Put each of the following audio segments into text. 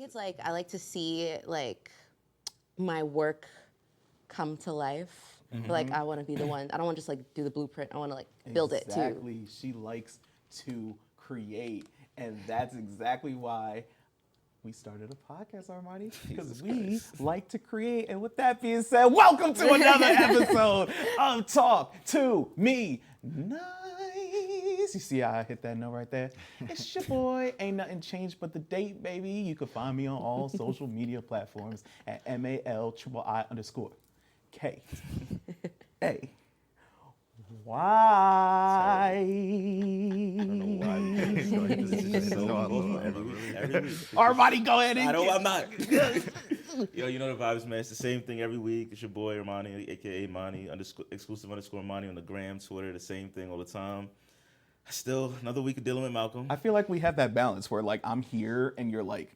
it's like I like to see like my work come to life. Like I want to be the one. I don't want to just like do the blueprint. I want to like build it too. Exactly. She likes to create, and that's exactly why we started a podcast, Armani, because we like to create. And with that being said, welcome to another episode of Talk to Me Nice. You see how I hit that note right there? It's your boy, ain't nothing changed but the date, baby. You can find me on all social media platforms at MALIII_K. A. Why? I don't know why you started this. It's so every week. Armani, go ahead and I'm not. Yo, you know the vibes, man. It's the same thing every week. It's your boy, Erene, a.k.a. Mani, exclusive _Mani on the gram, Twitter, the same thing all the time. Still, another week of dealing with Malcolm. I feel like we have that balance where, like, I'm here and you're, like,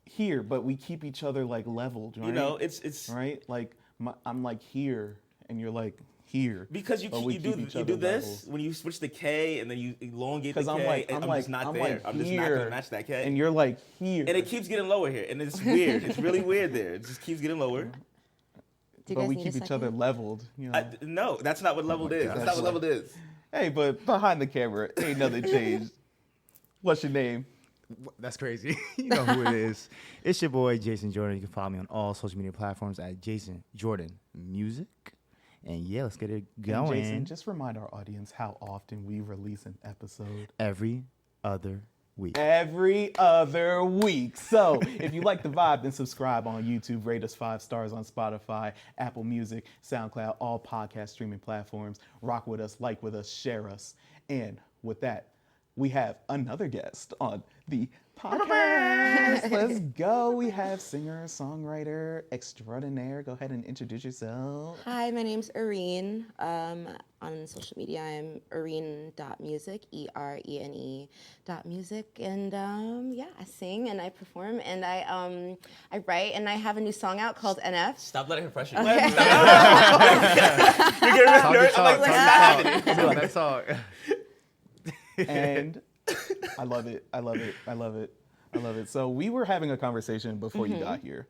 here, but we keep each other, like, leveled, right? You know, it's... Right? Like, I'm, like, here and you're, like, here. Because you do this when you switch the K and then you elongate the K. I'm just not there. I'm just not gonna match that K. And you're like here. And it keeps getting lower here, and it's weird. It's really weird there. It just keeps getting lower. But we keep each other leveled. You know? No, that's not what leveled is. That's not what leveled is. Hey, but behind the camera, ain't nothing changed. What's your name? That's crazy. You know who it is. It's your boy Jason Jordan. You can follow me on all social media platforms at Jason Jordan Music. And yeah, let's get it going. And Jason, just remind our audience how often we release an episode. Every other week. Every other week. So if you like the vibe, then subscribe on YouTube. Rate us 5 stars on Spotify, Apple Music, SoundCloud, all podcast streaming platforms. Rock with us, like with us, share us. And with that, we have another guest on the podcast. Let's go. We have singer, songwriter extraordinaire. Go ahead and introduce yourself. Hi, my name's Erene. On social media, I'm Erene.music, ERENE.music. And yeah, I sing and I perform and I write and I have a new song out called NF. Stop letting her pressure. Okay. You're getting nervous. I'm like, Let's talk. And I love it. I love it. I love it. I love it. So we were having a conversation before you got here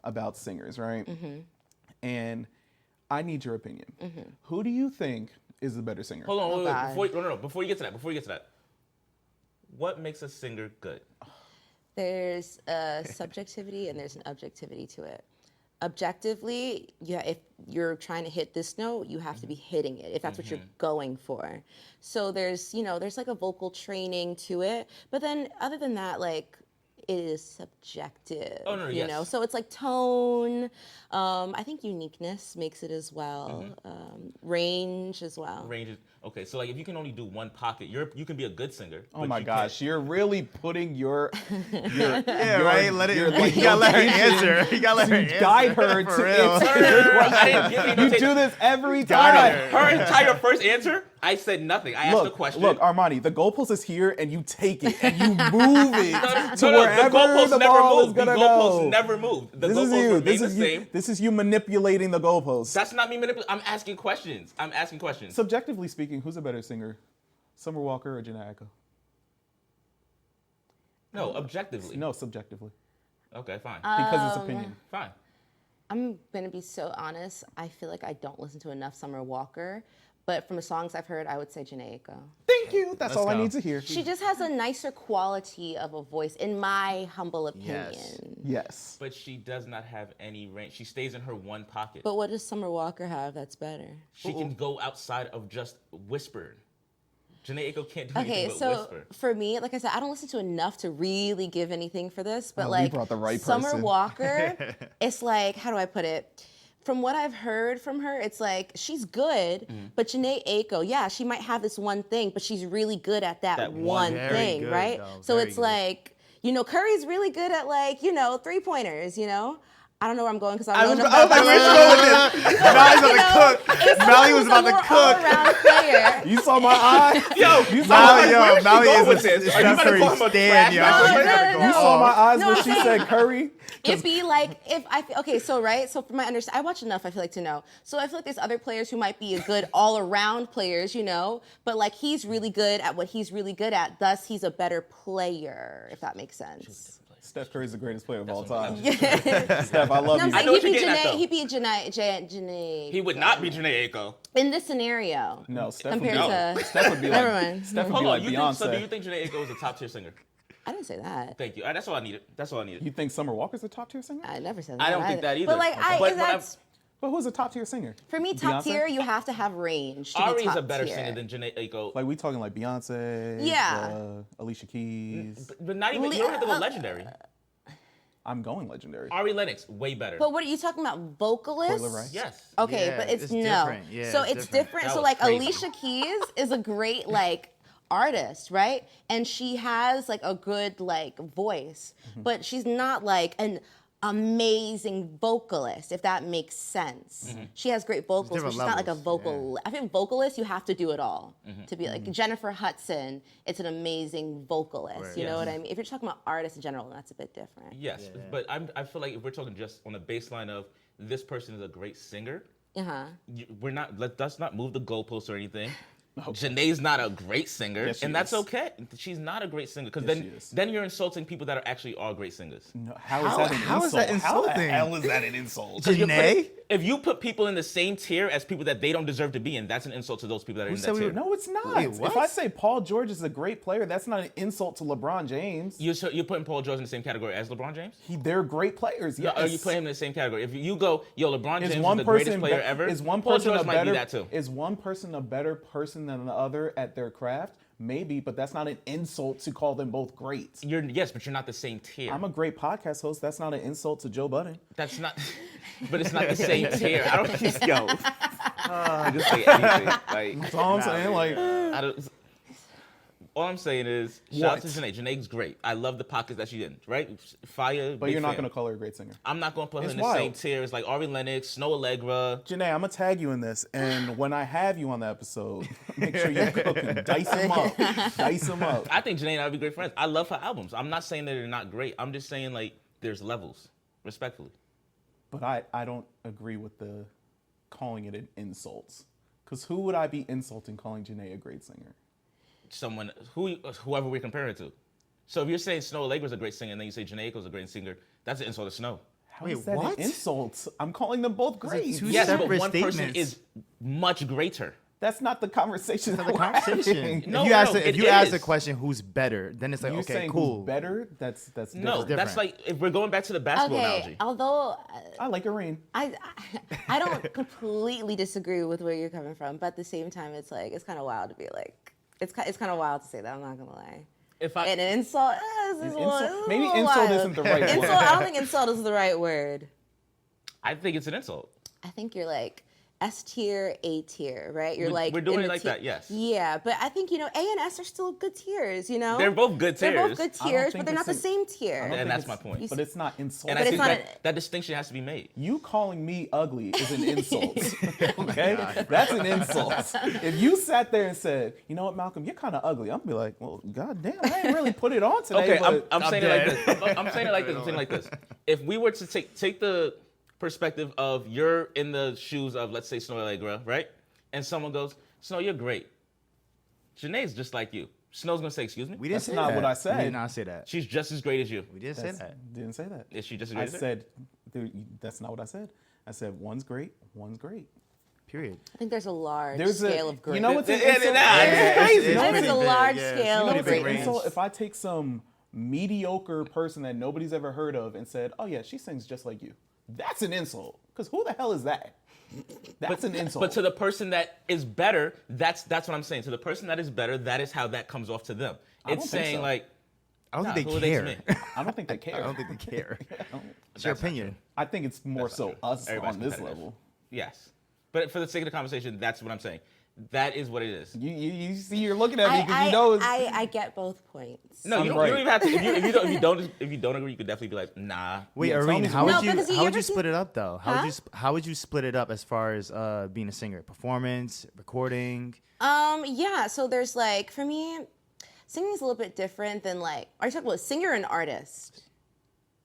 about singers, right? And I need your opinion. Who do you think is the better singer? Hold on, wait. God. Before you get to that, what makes a singer good? There's a subjectivity and there's an objectivity to it. Objectively, yeah, if you're trying to hit this note, you have to be hitting it if that's what you're going for. So there's like a vocal training to it. But then other than that, like, it is subjective, you know? So it's like tone. I think uniqueness makes it as well. Range as well. Range is, okay, so like if you can only do one pocket, you can be a good singer. Oh my gosh, you're really putting your right. Let it. You gotta let her answer. You gotta let her answer. Guide her to answer. You do this every time. Her entire first answer, I said nothing. I asked a question. Look, Armani, the goalpost is here, and you take it and you move it to wherever the goalpost the never ball moved. is gonna The goalpost go. never moved. The This goalpost is you. remained the same. This is you manipulating the goalpost. That's not me manipulating. I'm asking questions. Subjectively speaking, who's a better singer, Summer Walker or Jhené Aiko? No, objectively. No, subjectively. Okay, fine. Because it's opinion. Fine. I'm going to be so honest. I feel like I don't listen to enough Summer Walker. But from the songs I've heard, I would say Jhené Aiko. Thank you. That's all I need to hear. She just has a nicer quality of a voice, in my humble opinion. Yes. But she does not have any range. She stays in her one pocket. But what does Summer Walker have that's better? She can go outside of just whisper. Jhené Aiko can't do anything but so whisper. for me, like I said, I don't listen to enough to really give anything for this. But we like brought the right Summer person. Walker, it's like, how do I put it? From what I've heard from her, it's like she's good, but Jhené Aiko, yeah, she might have this one thing, but she's really good at that one thing, right? So it's like, Curry's really good at 3-pointers, I don't know where I'm going because I was like, where's she going with this? Mally's about to cook. Mally was about to cook. All-around player. You saw my eye? Yo, Mally is with this? a Are you Steph gonna call Curry him a stan, trash yo. No. You saw my eyes No, when I'm she saying- said Curry? It'd be like if I okay, so right, so from my understanding, I watch enough. I feel like to know. So I feel like there's other players who might be a good all-around players, you know, but like he's really good at what he's really good at. Thus, he's a better player, if that makes sense. Steph Curry's the greatest player of all time. Yeah. Steph, I love No, I'm you. I saying know he what you're beat getting at, Janae. though. He beat Janae. He would not be Janae Aiko. in this scenario. No, Steph would, Compared be, to Steph would be never like, mind. Steph would Hold be on, like you Beyonce. think, so do you think Janae Aiko is a top tier singer? I didn't say that. Thank you. That's all I needed. That's all I needed. You think Summer Walker's a top tier singer? I never said that. I don't think that either. But like, Okay. But that's But who's a top tier singer? for me top Beyonce? tier. You have to have range. To be Ari's top a better tier. singer than Janae Aiko. Like we talking like Beyonce, Yeah. Alicia Keys. But not even, you don't have to go legendary. I'm going legendary. Ari Lennox, way better. But what are you talking about? Vocalists? Coil Rice? Yes. Okay, Yeah, but it's, it's no. different. Yeah, so it's it's different. different. That So was like crazy. Alicia Keys is a great like artist, right? And she has like a good like voice, but she's not like an amazing vocalist, if that makes sense. She has great vocals, but different she's not like a levels, vocal. I think vocalist, you have to do it all to be like Jennifer Hudson. It's an amazing vocalist. Right. You know Yes. what I mean? If you're talking about artists in general, that's a bit different. Yes, but I feel like if we're talking just on the baseline of this person is a great singer, we're not. Let's not move the goalposts or anything. Janae's not a great singer, Yes, she and that's is. okay. She's not a great singer because Yes, she then is. then you're insulting people that are actually all great singers. No, how is that an how insult? is that How the insulting? hell is that an insult? You're Janae? putting- if you put people in the same tier as people that they don't deserve to be in, that's an insult to those people that are in said that we tier. were- No, it's not. Wait, If what? I say Paul George is a great player, that's not an insult to LeBron James. You're putting Paul George in the same category as LeBron James? They're great players. Yeah, Yes. Are you putting him in the same category? If you go, yo, LeBron James Is is one the person greatest player be- ever, Is one Paul person George a might better? be that too. Is one person a better person than the other at their craft? Maybe, but that's not an insult to call them both great. Yes, but you're not the same tier. I'm a great podcast host. That's not an insult to Joe Budden. That's not, but it's not the same tier. I don't just yo. Just say anything. Like, That's all I'm saying. Like, I don't, all I'm saying is, shout out to What? Janae. Janae's great. I love the pockets that she's in. Right, fire. but big you're not fan. going to call her a great singer. I'm not gonna put her It's in the same wild. tier as like Ari Lennox, Snow Allegra. Janae, I'm gonna tag you in this, and when I have you on the episode, make sure you're cooking. Dice them up. Dice them up. I think Janae and I would be great friends. I love her albums. I'm not saying that they're not great. I'm just saying like there's levels, respectfully. But I don't agree with the calling it an insult. Because who would I be insulting calling Janae a great singer? Whoever we're comparing it to. So if you're saying Snow Allegra's a great singer and then you say Janae Aiko's a great singer, that's an insult to Snow. How Wait, is that what? an insult? I'm calling them both great. two Yes, but separate one person statements. is much greater. That's not the conversation. That's the conversation. No, if you ask, no, if it you ask the is. question, who's better, then it's like, You okay, saying cool. who's better? That's No, different. that's like if we're going back to the basketball Okay, analogy. although I like Erene. I don't completely disagree with where you're coming from, but at the same time, it's like it's kind of wild to be like it's kind of wild to say that. I'm not gonna lie. If I And an insult, this is Insult? Maybe a little insult wild. isn't the right Insult, word. I don't think insult is the right word. I think it's an insult. I think you're like S tier, A tier, right? You're like We're doing in it the like that, yes. Yeah, but I think A and S are still good tiers. You know, They're both good tiers. They're both good I don't tiers, think but they're not the it's same I tier. don't And think that's it's- my point. But it's not insult. And But I it's think not that distinction has to be made. You calling me ugly is an insult. Okay? That's an insult. If you sat there and said, you know what, Malcolm, you're kind of ugly, I'm gonna be like, well, goddamn, I ain't really put it on today. Okay, but I'm saying it dead. like this. I'm saying it like this. I'm saying it like this. If we were to take the perspective of you're in the shoes of, let's say, Snow Allegra, right? And someone goes, Snow, you're great. Janae's just like you. Snow's gonna say, excuse me? We didn't That's say not that. what I said. We did not say that. She's just as great as you. We didn't say that. Didn't say that. Is she just as I great as you? said, that's not what I said. I said, one's great, one's great. Period. I think there's a large There's scale a, of great. you know what's an Yeah, insult? yeah, It's crazy. You know There's what's a an- large yeah, scale You know of what's an greatness. insult? If I take some mediocre person that nobody's ever heard of and said, oh yeah, she sings just like you. That's an insult. Because who the hell is that? That's an insult. But to the person that is better, that's what I'm saying. To the person that is better, that is how that comes off to them. I It's don't think saying so. like, I don't nah, think who they are they to care. me? I don't think they care. I don't think they care. It's your That's not opinion. I think it's more That's not so true. us Everybody's on this competitive. level. Yes. But for the sake of the conversation, that's what I'm saying. That is what it is. You see, you're looking at me because you know. I get both points. No, you don't even have to. If you don't agree, you could definitely be like, nah. Wait, Yeah, tell Erene, me how some- would No, you because you how would ever you seen- split it up though? Huh? How would you split it up as far as being a singer? Performance, recording? Yeah, so there's like, for me, singing is a little bit different than like, are you talking about singer and artist?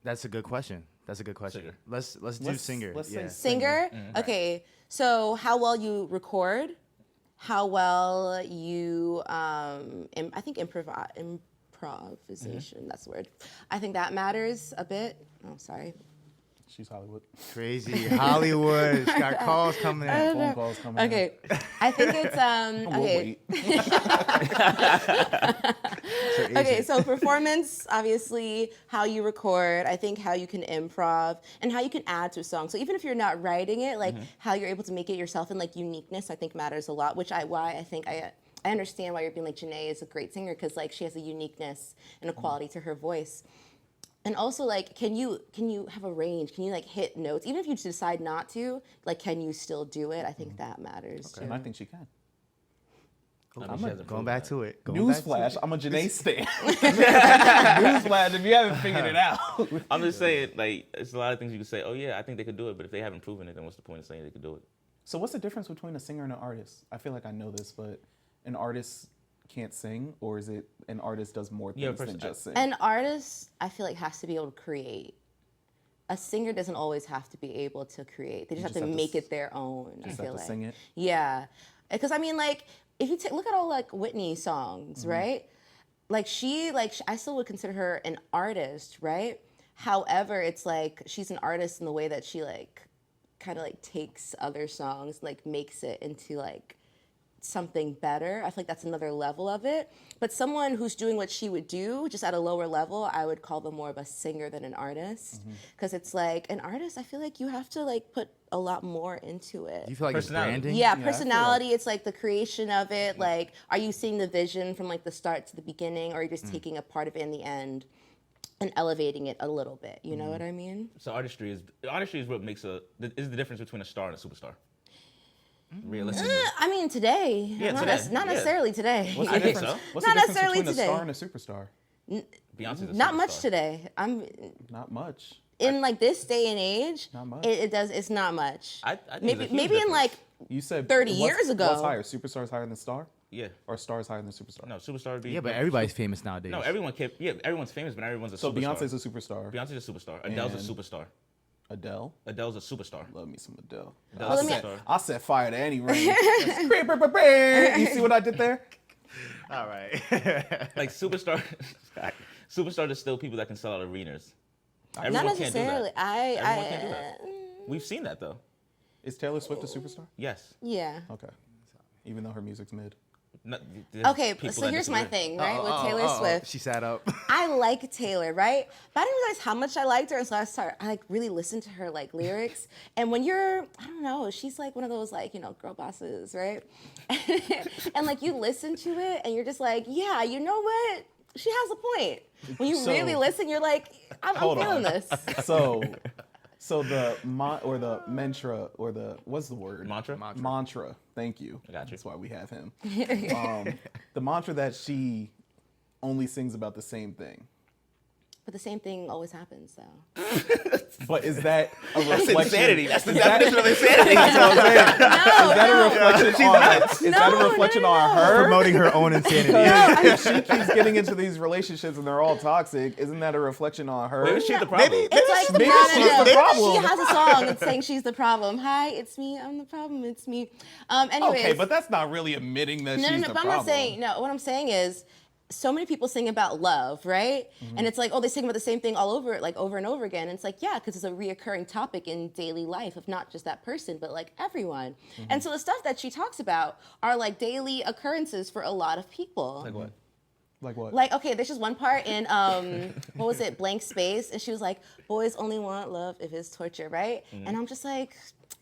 That's a good question. Singer. Let's do singer. let's say yeah. Singer? Okay, so how well you record, how well you, I think improvisation, that's the word. I think that matters a bit. Oh, sorry. She's Hollywood. Crazy Hollywood. She got calls coming in. Phone calls coming in. Okay, I think it's, We'll okay. wait. Okay, so performance, obviously, how you record, I think how you can improv, and how you can add to a song. So even if you're not writing it, like how you're able to make it yourself and like uniqueness, I think matters a lot, why I think I understand why you're being like, Janae is a great singer, because like she has a uniqueness and a quality to her voice. And also, like, can you have a range? Can you like hit notes? Even if you decide not to, like, can you still do it? I think that matters. And I think she can. I mean, she hasn't Going proven back that. to it. Newsflash, I'm a Janae stan. Newsflash, if you haven't figured it out. I'm just saying, like, it's a lot of things you can say. Oh yeah, I think they could do it, but if they haven't proven it, then what's the point of saying they could do it? So what's the difference between a singer and an artist? I feel like I know this, but an artist can't sing, or is it an artist does more Yeah, things than just sing? An artist, I feel like, has to be able to create. A singer doesn't always have to be able to create. They just, have to make it their own. I Just feel have to like. sing it. Yeah, because I mean, like, if you look at all like Whitney songs, right? Like I still would consider her an artist, right? However, it's like she's an artist in the way that she like kind of like takes other songs, like makes it into like something better. I feel like that's another level of it. But someone who's doing what she would do, just at a lower level, I would call them more of a singer than an artist. Because it's like an artist, I feel like you have to like put a lot more into it. Do you feel like it's Personality. branding? Yeah, feel personality. It's like the creation of it. Like, are you seeing the vision from like the start to the beginning, or are you just taking a part of it in the end and elevating it a little bit? You know what I mean? So artistry is what makes is the difference between a star and a superstar. Realistically, I mean, today. Yeah, not, today. not Yeah. necessarily today. What's I the think difference? so. What's Not the difference necessarily between today. a star and a superstar? Beyonce's a Not much superstar. today. I'm Not much. in like this day and age. Not much. It's not much. I think maybe there's a huge maybe in difference. like You said 30 what's- years ago. What's higher? Superstar's higher than star, Yeah. or star's higher than superstar? No, superstar would be. Yeah, but everybody's famous nowadays. No, everyone's famous, but not everyone's a So superstar. Beyonce's a superstar. Beyonce's a superstar. Adele's a And- superstar. Adele. Adele's a superstar. Love me some Adele. Adele's Well, a let me- superstar. I set fire to any rain. You see what I did there? All right. Like superstar, superstar is still people that can sell out arenas. Everyone not can't do necessarily. that. Everyone can't do I that. We've seen that though. Is Taylor Swift a superstar? Yes. yeah. Okay. Even though her music's mid. Not, Okay, people so that here's my disagree. thing, right? With Taylor Swift. She sat up. I like Taylor, right? But I didn't realize how much I liked her, and so I like really listened to her like lyrics. And when you're, I don't know, she's like one of those like, you know, girl bosses, right? And like you listen to it, and you're just like, yeah, you know what? She has a point. When you So- really listen, you're like, I'm Hold feeling on. this. So the mantra or the what's the word? Mantra? Mantra. Thank you. I got you. That's why we have him. The mantra that she only sings about the same thing. But the same thing always happens, though. But is that a That's reflection? insanity. That's the is that- definition of insanity. That's what I'm saying. No, Is that a reflection on? Is that No, a reflection no, on no. her? Promoting her own insanity. If she keeps getting into these relationships and they're all toxic, isn't that a reflection on her? Maybe she's the problem. It's like Maybe no, she's no, the no. problem. She has a song that's saying she's the problem. Hi, it's me. I'm the problem. It's me. Anyways, Okay, but that's not really admitting that no, she's no, the but I'm problem. not saying no. What I'm saying is, so many people sing about love, right? And it's like, oh, they sing about the same thing all over, like over and over again. And it's like, yeah, because it's a reoccurring topic in daily life of not just that person, but like everyone. And so the stuff that she talks about are like daily occurrences for a lot of people. Like what? Like what? Like, okay, there's just one part in, what was it, Blank Space? And she was like, boys only want love if it's torture, right? And I'm just like,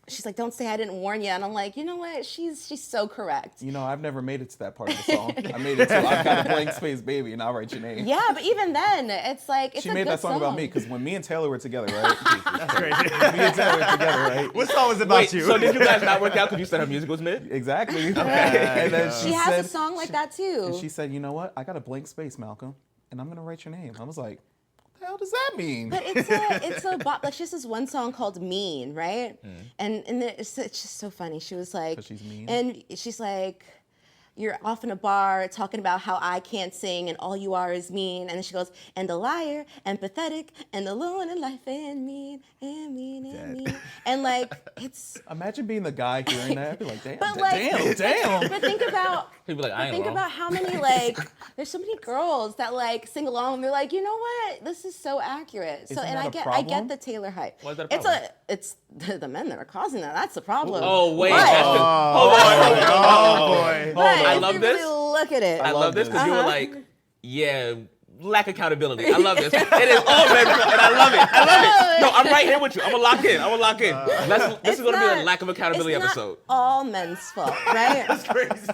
she's like, don't say I didn't warn you. And I'm like, you know what? She's so correct. You know, I've never made it to that part of the song. I made it to I've got a blank space, baby, and I'll write your name. Yeah, but even then, it's like, it's She a made good that song about me because when me and Taylor were together, right? That's crazy. me and Taylor were together, right? What song was about Wait, you? so did you guys not work out because you said her music was mid? Exactly. And then She has said, a song like that too. And she said, you know what? I got a blank space, Malcolm, and I'm gonna write your name. I was like, what the hell does that mean? But it's a like she has this one song called Mean, right? And it's just so funny. She was like, 'Cause she's mean? and she's like, you're off in a bar talking about how I can't sing and all you are is mean. And then she goes, and a liar and pathetic and alone in life and mean and mean and mean. And like, it's. Imagine being the guy hearing that. I'd be like, damn, But like, damn. But think about. People like, I ain't Think wrong. about how many like there's so many girls that like sing along and they're like, you know what, this is so accurate. So Isn't and that I a get problem? the Taylor hype. Why is that a It's problem? it's the men that are causing that. That's the problem. Oh, wait. But, Hold on. Oh boy. but I if love you this. really look at it. I love this because you were Uh-huh. like, yeah, lack accountability. I love this. It is all men, and I love it. I love it. No, I'm right here with you. I'm gonna lock in. This is gonna be a lack of accountability it's episode. Not all men's fault, right?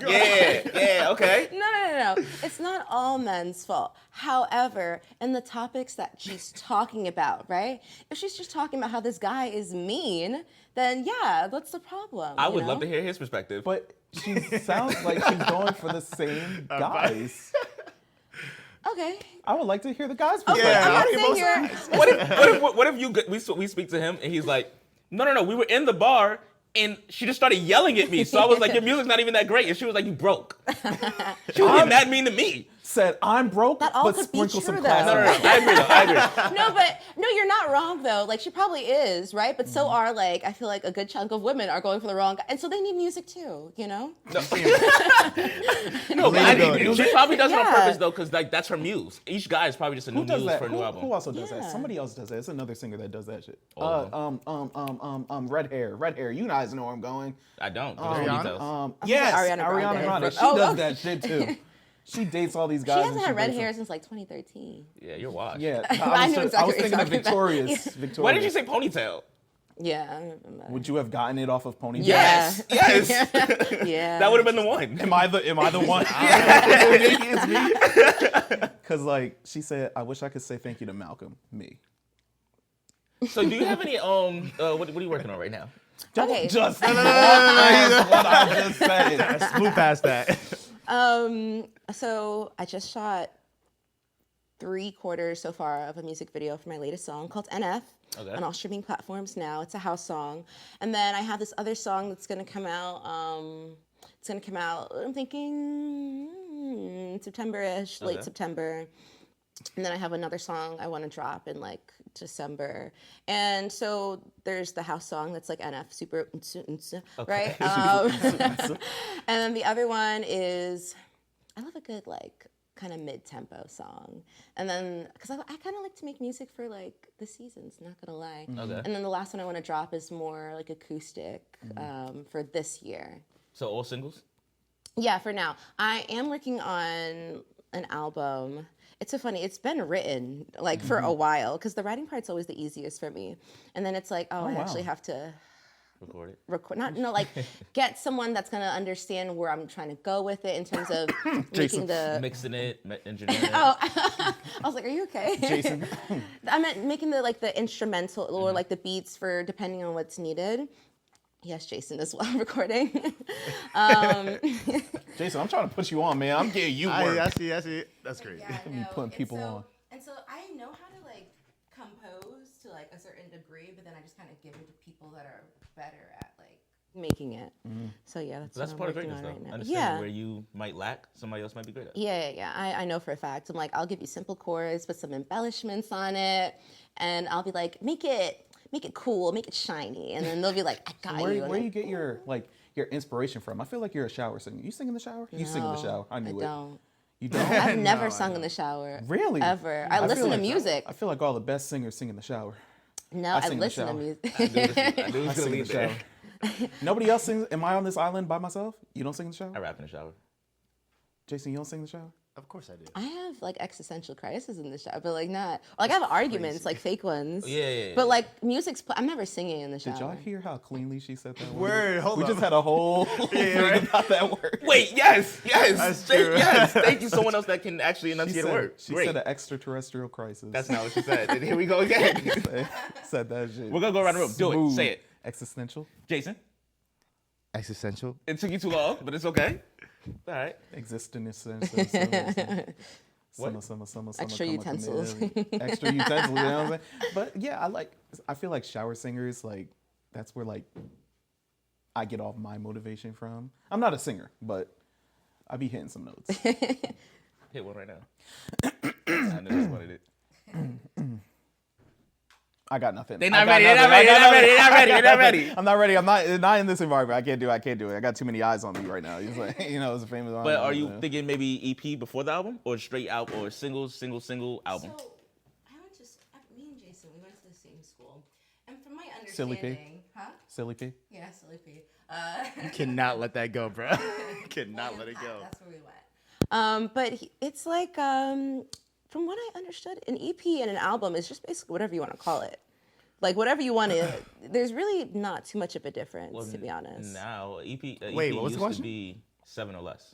Yeah, okay. No. It's not all men's fault. However, in the topics that she's talking about, right? If she's just talking about how this guy is mean, then yeah, what's the problem? I you would know? love to hear his perspective. But she sounds like she's going for the same guys. Okay. I would like to hear the guys' Okay, perspective. I'm not Yeah, sitting here. What if we speak to him and he's like, no, we were in the bar and she just started yelling at me. So I was like, your music's not even that great. And she was like, you broke. She was getting mad mean to me. Said, I'm broke, That all but could be sprinkle true, some though. class. No, in it. I agree. No, but no, you're not wrong though. Like she probably is, right? But so are like I feel like a good chunk of women are going for the wrong guy, and so they need music too, you know? No, but she probably does it on Yeah. purpose though, because like that's her muse. Each guy is probably just a new Who does muse that? for a new album. Who also does that? Yeah. Somebody else does that. It's another singer that does that shit. All of Red hair. You guys know where I'm going. I don't. Give us Rihanna? more details. Yes, Ariana Ariana Grande. Grande. She Oh, does oh. that shit too. She dates all these She guys. hasn't and had red breaks hair them. since like 2013. Yeah, you're washed. Yeah, I knew exactly I was what thinking you're of talking about. Victorious. Victorious. Why did you say ponytail? Yeah, I remember. Would you have gotten it off of Pony? Yeah. Yes. Yeah. That would have been the one. Am I the one? Because like she said, I wish I could say thank you to Malcolm. Me. So do you have any what are you working on right now? Don't Okay. just walk past what I just said. Move past that. So I just shot 3/4 so far of a music video for my latest song called NF Okay. on all streaming platforms now. It's a house song. And then I have this other song that's gonna come out. I'm thinking September-ish, late Okay. September. And then I have another song I want to drop in like December. And so there's the house song that's like NF, super, right? And then the other one is, I love a good like kind of mid-tempo song. And then, because I kind of like to make music for like the seasons, not gonna lie. Okay. And then the last one I want to drop is more like acoustic for this year. So all singles? Yeah, for now. I am working on an album. It's so funny. It's been written like for a while because the writing part's always the easiest for me. And then it's like, I wow. actually have to Record it. record, like get someone that's gonna understand where I'm trying to go with it in terms of making the. Mixing it, engineering it. Oh, I was like, are you okay? Jason. I meant making the instrumental or like the beats for depending on what's needed. Yes, Jason as well, recording. Jason, I'm trying to put you on, man. I'm getting you work. I see. That's great. You putting people on. And so I know how to like compose to like a certain degree, but then I just kind of give it to people that are better at like making it. So yeah, that's That's what part I'm of working greatness, on though. right now. Understanding where you might lack, somebody else might be great at. Yeah. I know for a fact. I'm like, I'll give you simple chords, put some embellishments on it, and I'll be like, make it cool, make it shiny, and then they'll be like, I got you. Where you get your inspiration from? I feel like you're a shower singer. You sing in the shower? You sing in the shower. I knew it. Don't. You don't? I've never sung in the shower. Really? Ever. I feel listen to like- music. I feel like all the best singers sing in the shower. No, I I sing in the listen to shower. music. I knew this I was sing gonna in lead the there. shower. Nobody else sings. Am I on this island by myself? You don't sing in the shower? I rap in the shower. Jason, you don't sing in the shower? Of course I do. I have like existential crisis in the shower, but like not like I have arguments, like fake ones. Yeah. But like I'm never singing in the shower. Did y'all hear how cleanly she said that Word, hold we up. just had a whole thing right. about that word. Wait, yes. That's true. Yes. Thank you. Someone else that can actually She enunciate a said, word. she Great. said an extraterrestrial crisis. That's not what she said. And here we go again. said that shit. We're gonna go around the room. Do it. Smooth. Say it. Existential. Jason, Existential. it took you too long, but it's okay. All right. Existence. What? Summer, Extra come utensils. Extra utensils, you know what I'm saying? But yeah, I feel like shower singers, like, that's where, like, I get all my motivation from. I'm not a singer, but I be hitting some notes. Hit one right now. I know that's what it is. I got nothing. They're I not got ready. They're not nothing. ready. I got They're not ready. nothing. They're not ready. I'm not ready. I'm not in this environment. I can't do it. I got too many eyes on me right now. It's like, it's a famous. But are you thinking maybe EP before the album, or straight out, or single album? So me and Jason, we went to the same school, and from my Silly understanding, P? Silly P? Yeah, Silly P. You cannot let that go, bro. Cannot let it go. That's where we went. But it's like, from what I understood, an EP and an album is just basically whatever you want to call it. Like whatever you want to. There's really not too much of a difference, to be honest. Now EP. Wait, EP what was the used question? to be 7 or less.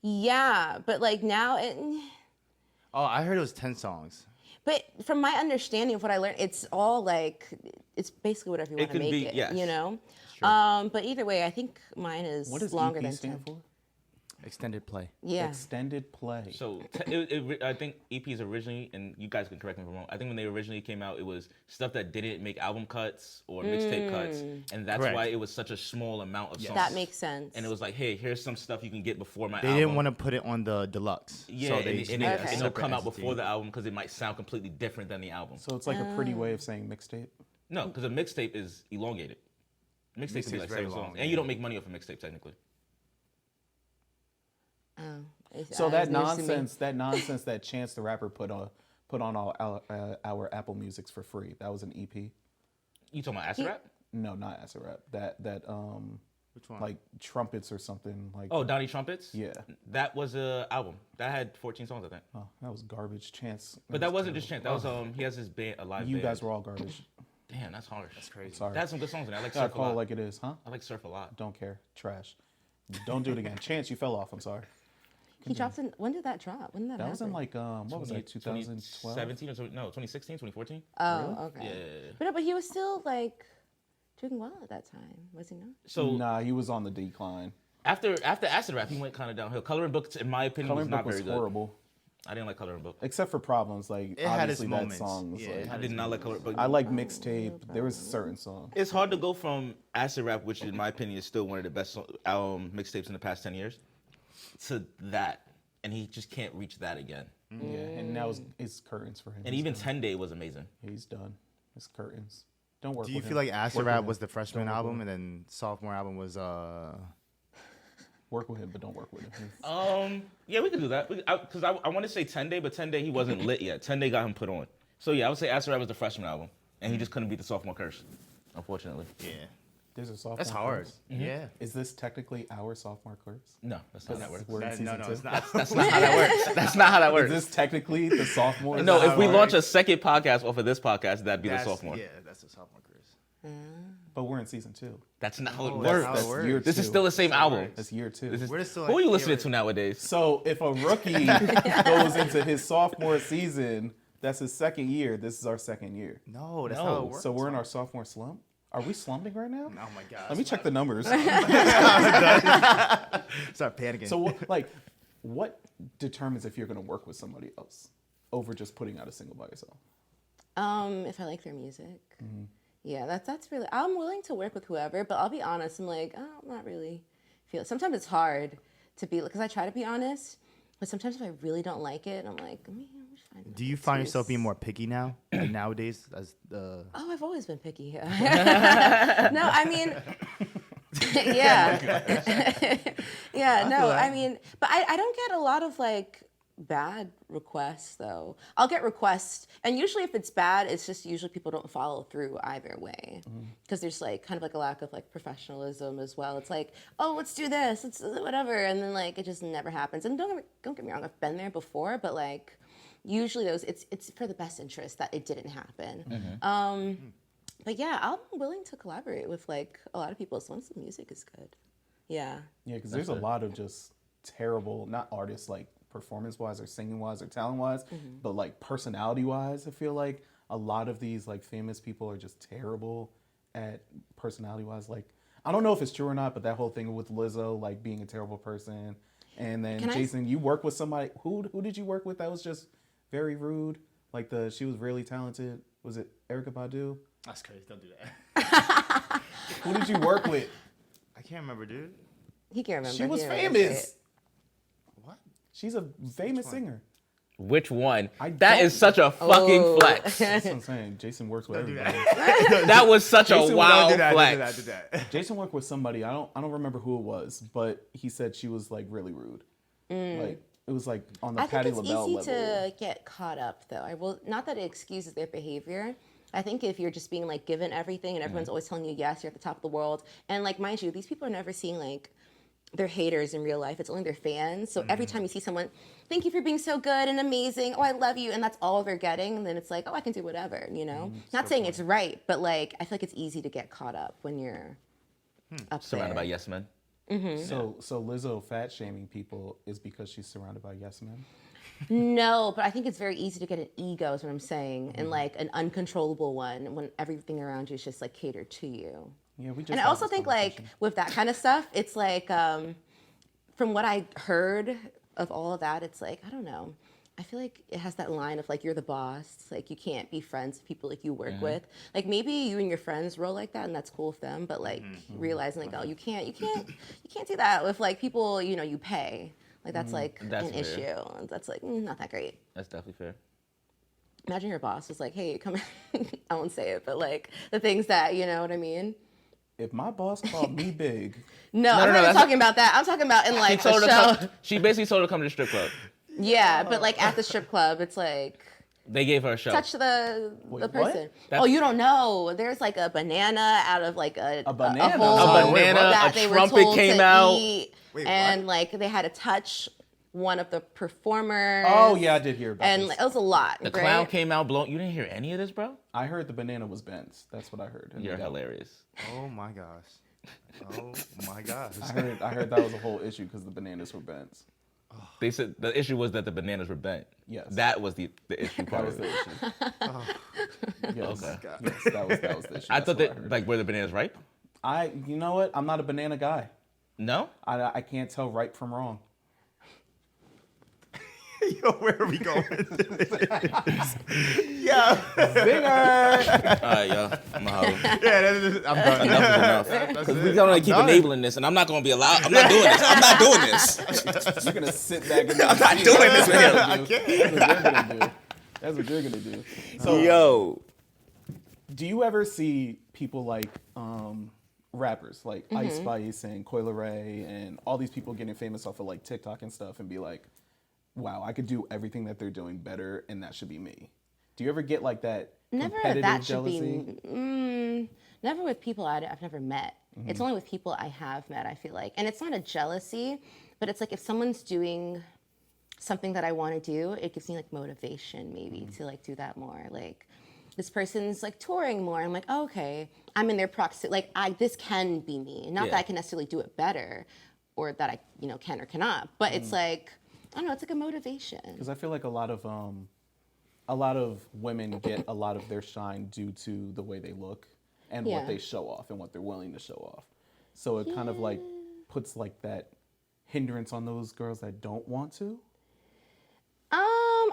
Yeah, but like now, Oh, I heard it was 10 songs. but from my understanding of what I learned, it's all like it's basically whatever you want to could make be- it. yes. You know. But either way, I think mine is What does longer EP than stand 10. for? Extended play. Yeah. Extended play. So I think EPs originally, and you guys can correct me if I'm wrong, I think when they originally came out, it was stuff that didn't make album cuts or mixtape cuts, and that's Correct. why it was such a small amount of songs. That makes sense. And it was like, hey, here's some stuff you can get before my They album. didn't want to put it on the deluxe. Yeah, so they and made Okay. a it'll separate come out entity. before the album because it might sound completely different than the album. So it's like a pretty way of saying mixtape. No, because a mixtape is elongated. Mixtape could be Mixtape's like very 7 songs, long, and you yeah. don't make money off a mixtape technically. So it's that news to me. nonsense that Chance the Rapper put on all our Apple Musics for free. That was an EP. You talking about acid rap? No, not acid rap. That Which one? like trumpets or something like. Oh, Donnie Trumpets? Yeah. That was a album. That had 14 songs, I think. Oh, that was garbage. Chance. But that wasn't just Chance. That was he has his band, a live You band. guys were all garbage. Damn, that's harsh. That's crazy. Sorry. That had some good songs in there. I like Gotta Surf a call it lot. like it is, huh? I like Surf a lot. Don't care. Trash. Don't do it again. Chance, you fell off. I'm sorry. He dropped in. When did that drop? When did that That was in happen? like what was that? 2012. 2017 or 2016, 2014? Oh, okay. Yeah. But no, but he was still like doing well at that time, was he not? So Nah, he was on the decline. after acid rap, he went kind of downhill. Coloring Book, in my opinion, Coloring was not Book was very good. horrible, I didn't like Coloring Book. except for Problems. Like It had its obviously that moments. song was Yeah, it like. I did not like Coloring Book. I like Mixtape. There was certain songs. It's hard to go from acid rap, which in my opinion is still one of the best mixtapes in the past 10 years, to that, and he just can't reach that again. Yeah, and now it's curtains for him. And He's even done. 10 Day was amazing. He's done. It's curtains. Don't work. Do you with feel him. like Acid Work Rap with was him. the freshman Don't work album with and then sophomore album was Work with him, but don't work with him. Yeah, we could do that. Because I want to say 10 Day, but 10 Day he wasn't lit yet. 10 Day got him put on. So yeah, I would say Acid Rap was the freshman album, and he just couldn't beat the sophomore curse, unfortunately. Yeah. There's a sophomore. That's hard. curse. Yeah. Is this technically our sophomore curse? No, that's not how that works. We're in season No, two. it's not. That's not how that works. That's not how that Is works. this technically the sophomore? No, how if we it launch works. a second podcast off of this podcast, that'd be the That's- sophomore. Yeah, that's the sophomore curse. But we're in season 2. That's not how it Oh, works. that's how it That's works. year This is 2. still the same album. That's year 2. This is, We're still who are you like- listening to nowadays? So if a rookie goes into his sophomore season, that's his second year. This is our second year. No, that's No. how it works. So we're in our sophomore slump. Are we slumping right now? Oh my god. Let me check the numbers. Start panicking. So what determines if you're going to work with somebody else over just putting out a single by yourself? If I like their music. Yeah, that's really. I'm willing to work with whoever, but I'll be honest. I'm like, oh, I'm not really feel. Sometimes it's hard to be because I try to be honest, but sometimes if I really don't like it, I'm like, I'm just find do you an find yourself excuse. being more picky now, like nowadays, as the? Oh, I've always been picky. No, I mean, yeah, yeah. No, I mean, but I don't get a lot of like bad requests though. I'll get requests, and usually if it's bad, it's just usually people don't follow through either way, because there's like kind of like a lack of like professionalism as well. It's like, oh, let's do this, let's whatever, and then like it just never happens. And don't get me wrong, I've been there before, but like usually those it's for the best interest that it didn't happen. But yeah, I'm willing to collaborate with like a lot of people as long as the music is good. Yeah. Yeah, because there's a lot of just terrible, not artists like performance-wise or singing-wise or talent-wise, but like personality-wise, I feel like a lot of these like famous people are just terrible at personality-wise. Like, I don't know if it's true or not, but that whole thing with Lizzo, like being a terrible person. And then Jason, you work with somebody, who did you work with that was just very rude? Like she was really talented. Was it Erykah Badu? That's crazy. Don't do that. Who did you work with? I can't remember, dude. He can't remember. She was He didn't remember famous. What? She's a famous singer. Which one? I That don't- is such a fucking flex. That's what I'm saying. Jason works with Don't do everybody. that. That was such Jason, a wild Don't do that. flex. Do that. Jason worked with somebody. I don't remember who it was, but he said she was like really rude. Like it was like on the I Patti think it's LaBelle easy level. to get caught up, though. I will not that it excuses their behavior. I think if you're just being like given everything and everyone's always telling you yes, you're at the top of the world, and like mind you, these people are never seeing like their haters in real life. It's only their fans. So every time you see someone, thank you for being so good and amazing. Oh, I love you, and that's all they're getting. And then it's like, oh, I can do whatever. You know, not saying it's right, but like I feel like it's easy to get caught up when you're up Surrounded there. by yes men. So Lizzo fat shaming people is because she's surrounded by yes men. No, but I think it's very easy to get an ego, is what I'm saying, and like an uncontrollable one when everything around you is just like catered to you. Yeah, we just. And I had also this think like conversation. with that kind of stuff, it's like from what I heard of all of that, it's like I don't know. I feel like it has that line of like you're the boss, like you can't be friends with people like you work with. Like maybe you and your friends roll like that, and that's cool with them. But like realizing like oh you can't do that with like people you pay. Like that's like That's an fair. issue. And that's like not that great. That's definitely fair. Imagine your boss was like, hey, come. I won't say it, but like the things that you know what I mean. if my boss called me big, No, I'm not that's- talking about that. I'm talking about in like a Told her to show. come, she basically told her to come to the strip club. Yeah, but like at the strip club, it's like They gave her a show. touch the what? person. That's- Oh, you don't know. There's like a banana out of like a banana? hole A banana, that a they were trumpet told came to out. eat, Wait, and like they had to touch one of the performers. oh yeah, I did hear about And this. it was a lot. The right? clown came out blown. You didn't hear any of this, bro? I heard the banana was bent. That's what I heard. And You're then hilarious. Oh my gosh. Oh my gosh. I heard that was a whole issue because the bananas were bent. They said the issue was that the bananas were bent. Yes. That was the issue That part was of the it. issue. Yes, Okay. yes, that was the issue. I That's thought what that heard. like were the bananas ripe? You know what? I'm not a banana guy. No? I can't tell right from wrong. Yo, where are we going? Zinger! All right, y'all. I'm out. I'm done. Enough is enough. That's Because it. we're gonna I'm keep done. enabling this, and I'm not gonna be allowed. I'm not doing this. I'm not doing this. You're gonna sit back and I'm not doing this with him. I can't. That's what you're gonna do. So, Yo. do you ever see people like rappers like Mm-hmm. Ice Spice and Coi Leray and all these people getting famous off of like TikTok and stuff and be like, wow, I could do everything that they're doing better and that should be me. Do you ever get like that Never competitive that should jealousy? be. Never with people I've never met. It's only with people I have met. I feel like, and it's not a jealousy, but it's like if someone's doing something that I want to do, it gives me like motivation maybe to like do that more. Like this person's like touring more. I'm like, oh, okay, I'm in their proximity. Like this can be me. Not Yeah. that I can necessarily do it better, or that I can or cannot. But it's like I don't know. It's like a motivation. Because I feel like a lot of women get a lot of their shine due to the way they look and Yeah. what they show off and what they're willing to show off. So it kind of like puts like that hindrance on those girls that don't want to.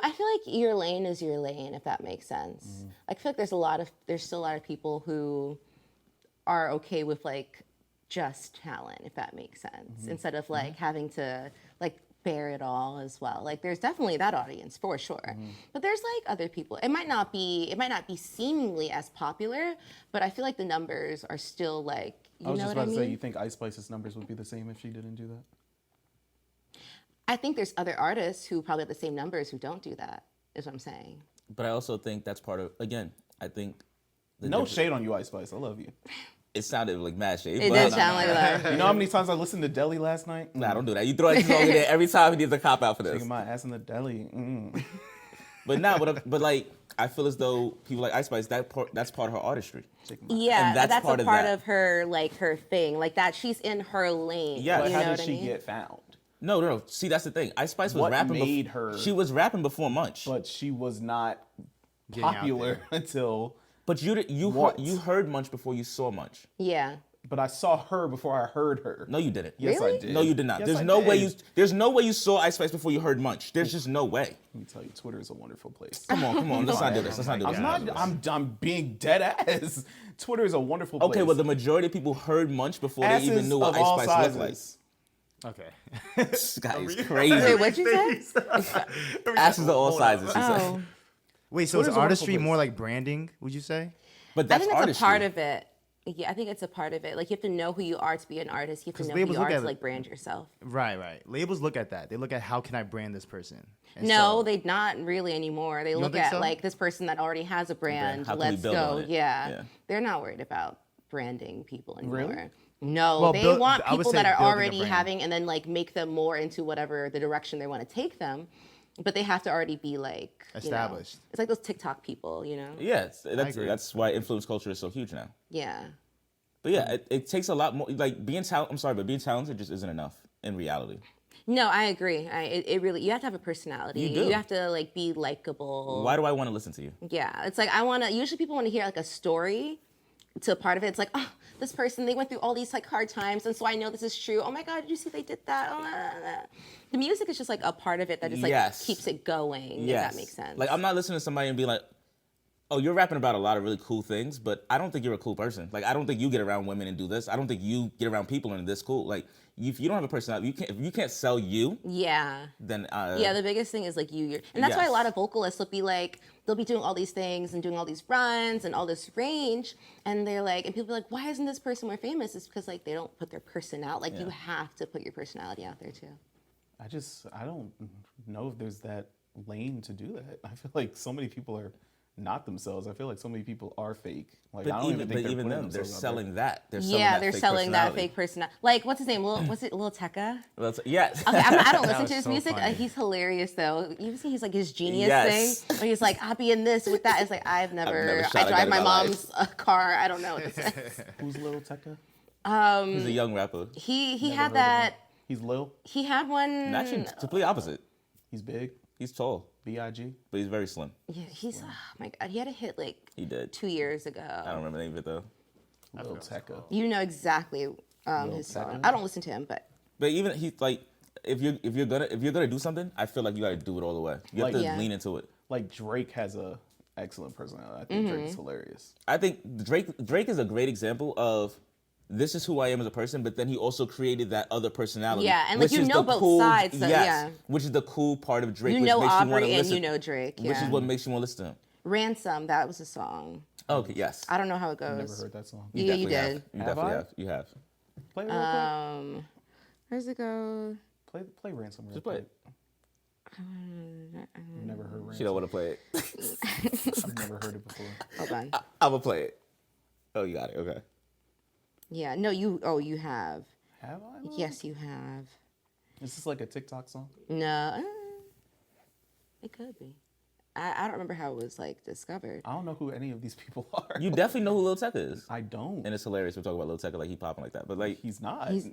I feel like your lane is your lane, if that makes sense. I feel like there's still a lot of people who are okay with like just talent, if that makes sense, instead of like having to like bear it all as well. Like there's definitely that audience for sure, but there's like other people. It might not be seemingly as popular, but I feel like the numbers are still like I was know just what about I to mean. say, you think Ice Spice's numbers would be the same if she didn't do that? I think there's other artists who probably have the same numbers who don't do that, is what I'm saying. But I also think that's part of, again, I think... No shade on you, Ice Spice. I love you. It sounded like mad shade. It did sound like that. You know how many times I listened to Deli last night? Nah, don't do that. You throw that song in there every time he needs a cop out for this. Taking my ass in the deli. But but like, I feel as though people like Ice Spice, that's part of her artistry. Yeah, And that's that's part a of part that. of her, like, her thing. Like, that she's in her lane. Yeah. But you how know did what she I mean? get found? No. See, that's the thing. Ice Spice was What rapping. made her? She was rapping before Munch. But she was not Getting out popular there. until... But you heard Munch before you saw Munch. Yeah. But I saw her before I heard her. No, you didn't. Yes, Really? I did. No, you did not. Yes, there's I no way did. there's no way you saw Ice Spice before you heard Munch. There's just no way. Let me tell you, Twitter is a wonderful place. Come on. Let's not do this. Let's not do this. I'm being dead ass. Twitter is a wonderful place. Okay, well, the majority of people heard Munch before they even Asses knew what of all Ice Spice sizes. looked like. Okay. This guy is Wait, crazy. what'd you say? Asses of all sizes, she said. Oh. Wait, so Twitter's is a wonderful artistry place. more like branding, would you say? But I that's think that's artistry. a part of it. Yeah, I think it's a part of it. Like, you have to know who you are to be an artist. You have to 'Cause know who labels you look are at to, it- like, brand yourself. Right. Labels look at that. They look at how can I brand this person. And No, so- they not really anymore. They look think at so? like this person that already has a brand. How can we Let's build go. on it? Yeah. Yeah. They're not worried about branding people anymore. Really? No, Well, they want I would people say that are building a already brand. having and then like make them more into whatever the direction they want to take them. But they have to already be like you know, Established. it's like those TikTok people, you know? Yeah, agree. that's why influence culture is so huge now. Yeah. But yeah, it takes a lot more. Like being but being talented just isn't enough in reality. No, I agree. It really you have to have a personality. You do. You have to like be likable. Why do I want to listen to you? Yeah, it's like I want to. Usually, people want to hear like a story to a part of it. It's like, oh, this person they went through all these like hard times, and so I know this is true. Oh my God, did you see they did that? Oh, the music is just like a part of it that just like Yes. keeps it going. Yes. If that makes sense. Like I'm not listening to somebody and be like, oh, you're rapping about a lot of really cool things, but I don't think you're a cool person. Like I don't think you get around women and do this. I don't think you get around people and this cool. Like if you don't have a personality, if you can't sell you, Yeah. then Yeah, the biggest thing is like and that's why a Yes. lot of vocalists will be like, they'll be doing all these things and doing all these runs and all this range, and they're like, and people be like, why isn't this person more famous? It's because like they don't put their personality. Like you have to put your personality out there too. I don't know if there's that lane to do that. I feel like so many people are not themselves. I feel like so many people are fake. Like I but don't even think they're even putting them, they're themselves out there. selling that. They're Selling that fake fake personality. Like what's his name? What's it? Lil Tecca. Yes. Okay, I don't listen was to his so music. funny. He's hilarious though. You ever seen his like his genius Yes. thing? Where he's like, I'll be in this with that. It's like I've never shot I a drive gun my in my mom's car. I don't know what this is. Who's Lil Tecca? He's a young rapper. He Never had heard of that. him. He's Lil. He had one. And actually, complete opposite. He's big. He's tall, B.I.G. but he's very slim. Yeah, he's oh my God. He had a hit like He did. 2 years ago. I don't remember the name of it though. Lil Tecca. You know exactly his song. Tecca? I don't listen to him, but But even he's like, if you're gonna do something, I feel like you gotta do it all the way. You have Like- to Yeah. lean into it. Like Drake has a excellent personality. I think Drake's hilarious. I think Drake is a great example of this is who I am as a person, but then he also created that other personality. Yeah, and, like, which you is know the both cool, sides, so, yes, yeah. which is the cool part of Drake. you which know makes you wanna Aubrey and listen, you know Drake. which Yeah. is what makes you want to listen to him. Ransom, that was a song. Okay, yes. I don't know how it Never goes. heard that song. Yeah, you definitely did. have. You Have definitely I? have. You have. Play it real quick. Where's it go? Play Ransom real Just play quick. it. I've never heard Ransom. She don't want to play it. I've never heard it before. Hold on. I'm gonna play it. Oh, you got it. Okay. Yeah, no, you have. Have I? Yes, you have. Is this like a TikTok song? No, it could be. I don't remember how it was like discovered. I don't know who any of these people are. You definitely know who Lil Tecca is, I don't. and it's hilarious. We're talking about Lil Tecca like he popping like that, but like He's not. He's-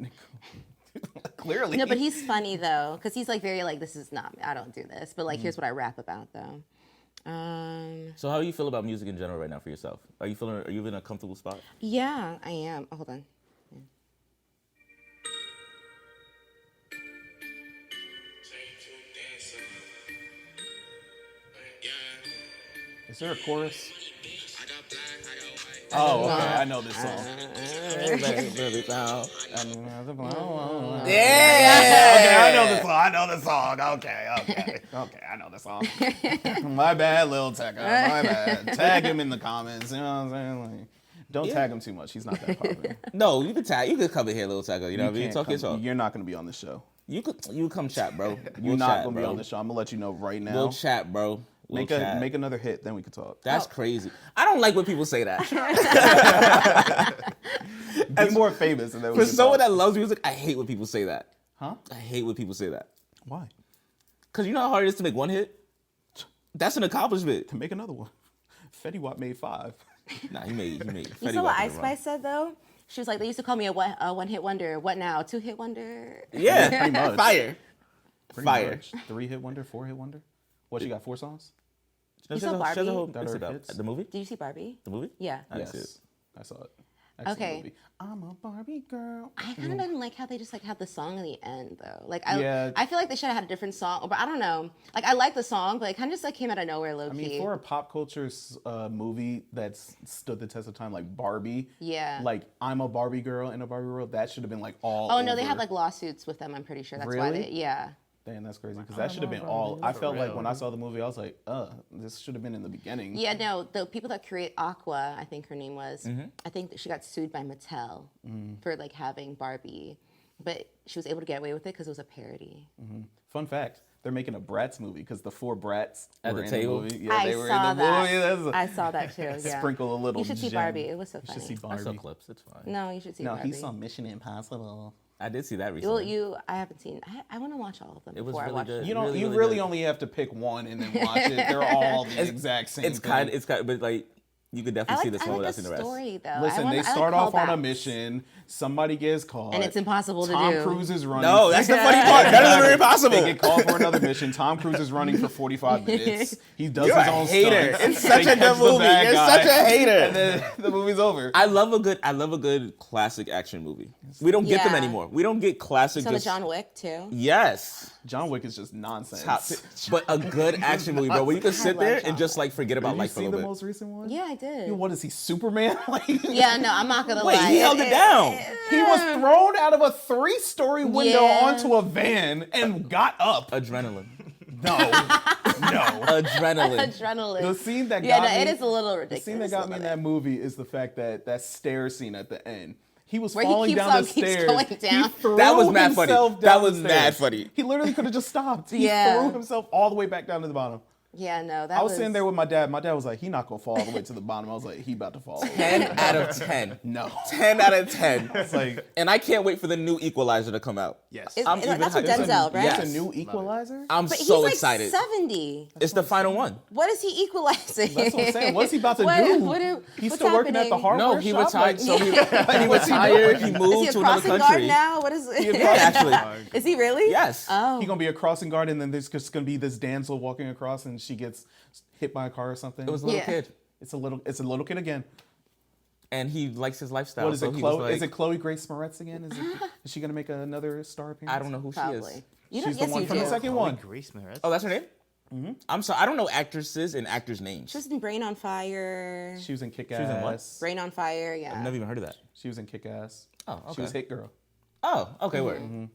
Clearly. No, but he's funny though, because he's like very like, this is not me. I don't do this, but like here's what I rap about though. So how do you feel about music in general right now for yourself? Are you in a comfortable spot? Yeah, I am. Oh, hold on. Is there a chorus? Oh, okay. I know this song. Okay, I know this song. I know this song. Okay. I know this song. My bad, Lil Tecca. My bad. Tag him in the comments. You know what I'm saying? Like, don't tag him too much. He's not that popular. No, you can come in here, Lil Tecca. You know what I mean? can't Talk your come- talk. You're not going to be on the show. You come chat, bro. You're not gonna be on the show. I'm gonna let you know right now. We'll chat, bro. Make another hit, then we can talk. That's crazy. I don't like when people say that. Be more famous, and then we For can someone talk. that loves music, I hate when people say that. Huh? I hate when people say that. Why? Because you know how hard it is to make one hit? That's an accomplishment. To make another one. Fetty Wap made 5. Nah, he made. You saw what Ice Spice said though? She was like, they used to call me a one-hit wonder. What now? 2-hit wonder? Yeah, Pretty much. fire. Pretty Fire. much. 3-hit wonder, 4-hit wonder. What, she got 4 songs? You saw Barbie? That are hits? The movie? Did you see Barbie? The movie? Yeah. I didn't see it. Yes. I saw it. Excellent Okay. movie. I'm a Barbie girl. I kind of didn't like how they just like had the song in the end though. Like I Yeah. feel like they should have had a different song, but I don't know. Like I like the song, but it kind of just like came out of nowhere, low I key. mean, for a pop culture movie that's stood the test of time, like Barbie. Yeah. Like, I'm a Barbie girl in a Barbie world. That should have been like all. Oh no, they over. had like lawsuits with them. I'm pretty sure that's why Really? they. Yeah. Damn, that's crazy. Because that should have been all. I felt like when I saw the movie, I was like, this should have been in the beginning. Yeah, no, the people that create Aqua, I think her name was, Mm-hmm. I think that she got sued by Mattel for like having Barbie, but she was able to get away with it because it was a parody. Fun fact: they're making a Bratz movie because the 4 Brats At were the in table? The movie. Yeah, I they were saw in the that. movie. That's I saw that too. Yeah. Sprinkle a little. You should see gem. Barbie. It was so You funny. should see I Barbie. saw clips. It's fine. No, you should see No, Barbie. he saw Mission Impossible. I did see that Well, recently. I haven't seen. I want to watch all of them It was before really I watch. good. You don't. Really, you really really good. only have to pick one and then watch it. They're all the exact same. It's thing. kind, but like you could definitely see this one I without like seeing the the rest. story though. Listen, they I start like off on a callbacks. mission. Somebody gets caught. And it's impossible to Tom do. Cruise is running. No, that's the funny part. Better than impossible. They get called for another mission. Tom Cruise is running for 45 minutes. He does You're his a own hater. stunts. It's such They a good catch the movie. bad You're guy, such a hater. And then the movie's over. I love a good classic action movie. We don't get them Yeah. anymore. We don't get classic. Some of just- John Wick too. Yes. John Wick is just nonsense. But a good action movie, bro, where you can sit love there John and just like forget about Have you life for a seen the little bit. most recent one? Yeah, I did. Yo, what is he, Superman? Like, Yeah, no, I'm not gonna Wait, lie. he held it down. he was thrown out of a 3-story window Yeah. onto a van and got up. Adrenaline. No, no. Adrenaline. Adrenaline. The scene that Yeah, got no, me, it is a little the ridiculous. scene that got me a in little that movie is the fact that that stair scene at the end. He was Where he falling keeps down on- the keeps stairs. going He down. threw That was mad funny. himself That down was the mad stairs. funny. He literally could have just stopped. He Yeah. threw himself all the way back down to the bottom. Yeah, no, that I was sitting there with my dad. My dad was like, "He not gonna fall all the way to the bottom." I was like, "He about to fall." 10 out of 10. No. 10 out of 10. It's like, And I can't wait for the new Equalizer to come out. Yes. Is- I'm is- even that's with hyped. Denzel, right? Yes. it's a new Equalizer. I'm But so he's like excited. 70. It's the final one. What is he equalizing? That's what I'm saying. What's he about to What- do? what's He's still working at the happening? hardware No, he shop? retired. Like, So he what's he retired. doing? He Is moved he a to another crossing guard country. now? What is it? Actually, Is he really? yes. Oh. He's gonna be a crossing guard, and then there's just gonna be this damsel walking across, and she gets hit by a car or something. It was a little Yeah. kid, It's a little kid again. and he likes his lifestyle. What is so it? he was Chloe? like, Is it Chloe Grace Moretz again? Is she gonna make another star appearance? I don't know who she Probably. is. You She's don't, yes, the one you from do. the second one. Grace Moretz. Oh, that's her name? I'm sorry. I don't know actresses and actors' names. She was in Brain on Fire. She was in Kick was in what? Ass. Brain on Fire, yeah. I've never even heard of that. She was in Kick Ass. Oh, She was okay. Hit Girl. Oh, okay. Word.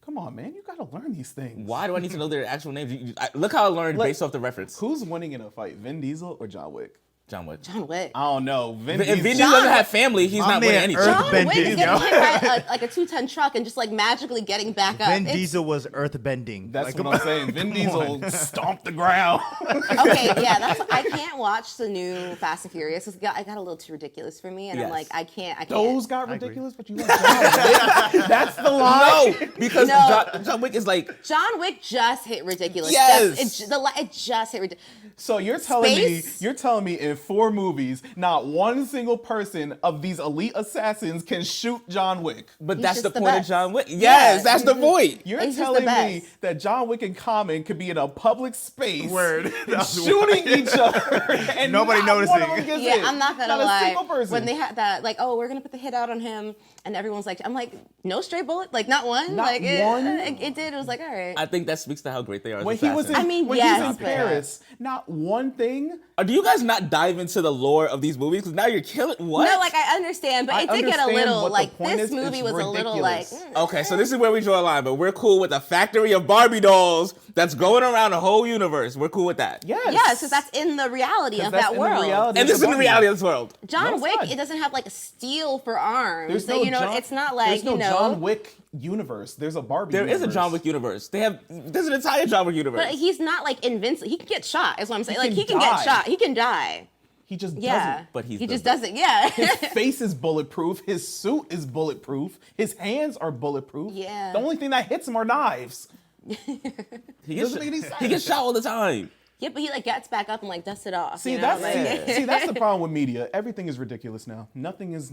Come on, man, you gotta learn these things. Why do I need to know their actual names? Look how I learned Look- based off the reference. Who's winning in a fight, Vin Diesel or John Wick? John Wick. John Wick. I don't know. Vin If Vin Diesel. Diesel doesn't have family, he's My not winning man anything. Earth John Ben Wick is Diesel. getting hit by like a 2-ton truck and just like magically getting back up. Vin It's- Diesel was earth bending. That's Like, what I'm saying. Vin Diesel stomped the ground. Okay, yeah, I can't watch the new Fast and Furious. It got a little too ridiculous for me, and I'm Yes. like, I can't. Those got I agree. ridiculous, but you like John Wick. That's the line. No, because No. John Wick is like John Wick just hit ridiculous. Yes. It just hit ridiculous. So you're telling Space? me in 4 movies, not one single person of these elite assassins can shoot John Wick. But He's that's the just the point of best. John Wick. Yes, Yeah, that's the point. You're He's just telling the me best. that John Wick and Common could be in a public space Word. shooting each other and Nobody not one of noticing. them gets Yeah, hit. I'm not gonna Not lie. a single person. When they had that, like, oh, we're gonna put the hit out on him, and everyone's like, I'm like, no stray bullet, like not one, Not like one? It did. It was like, all right. I think that speaks to how great they are. As when he was in, assassins. I mean, when yes, he's in but- Paris, not one thing. Do you guys not die dive into the lore of these movies? Because now you're killing what? No, like I understand, but I it did get a understand little what the like point this is. movie It's was a little like. ridiculous. Okay, so this is where we draw a line, but we're cool with a factory of Barbie dolls that's going around the whole universe. We're cool with that. Yes. Yes, because that's in the reality of that's that in the world. reality. And this is in the Barbie. reality of this world. No, John it's Wick, not. it doesn't have like a steel for arms. There's So, no you know, John- it's not like, there's no you know. John Wick universe. There's a Barbie There is universe. a John Wick universe. There's an entire John Wick universe. But he's not like invincible. He can get shot, is what I'm saying. Like, can he can die. get shot. He can die. He just Yeah. doesn't. But he just doesn't. doesn't. Yeah. His face is bulletproof. His suit is bulletproof. His hands are bulletproof. Yeah. The only thing that hits him are knives. he gets doesn't make any sense. He gets shot all the time. Yeah, but he like gets back up and like dusts it off. See, you know? that's like, see, that's the problem with media. Everything is ridiculous now. Nothing is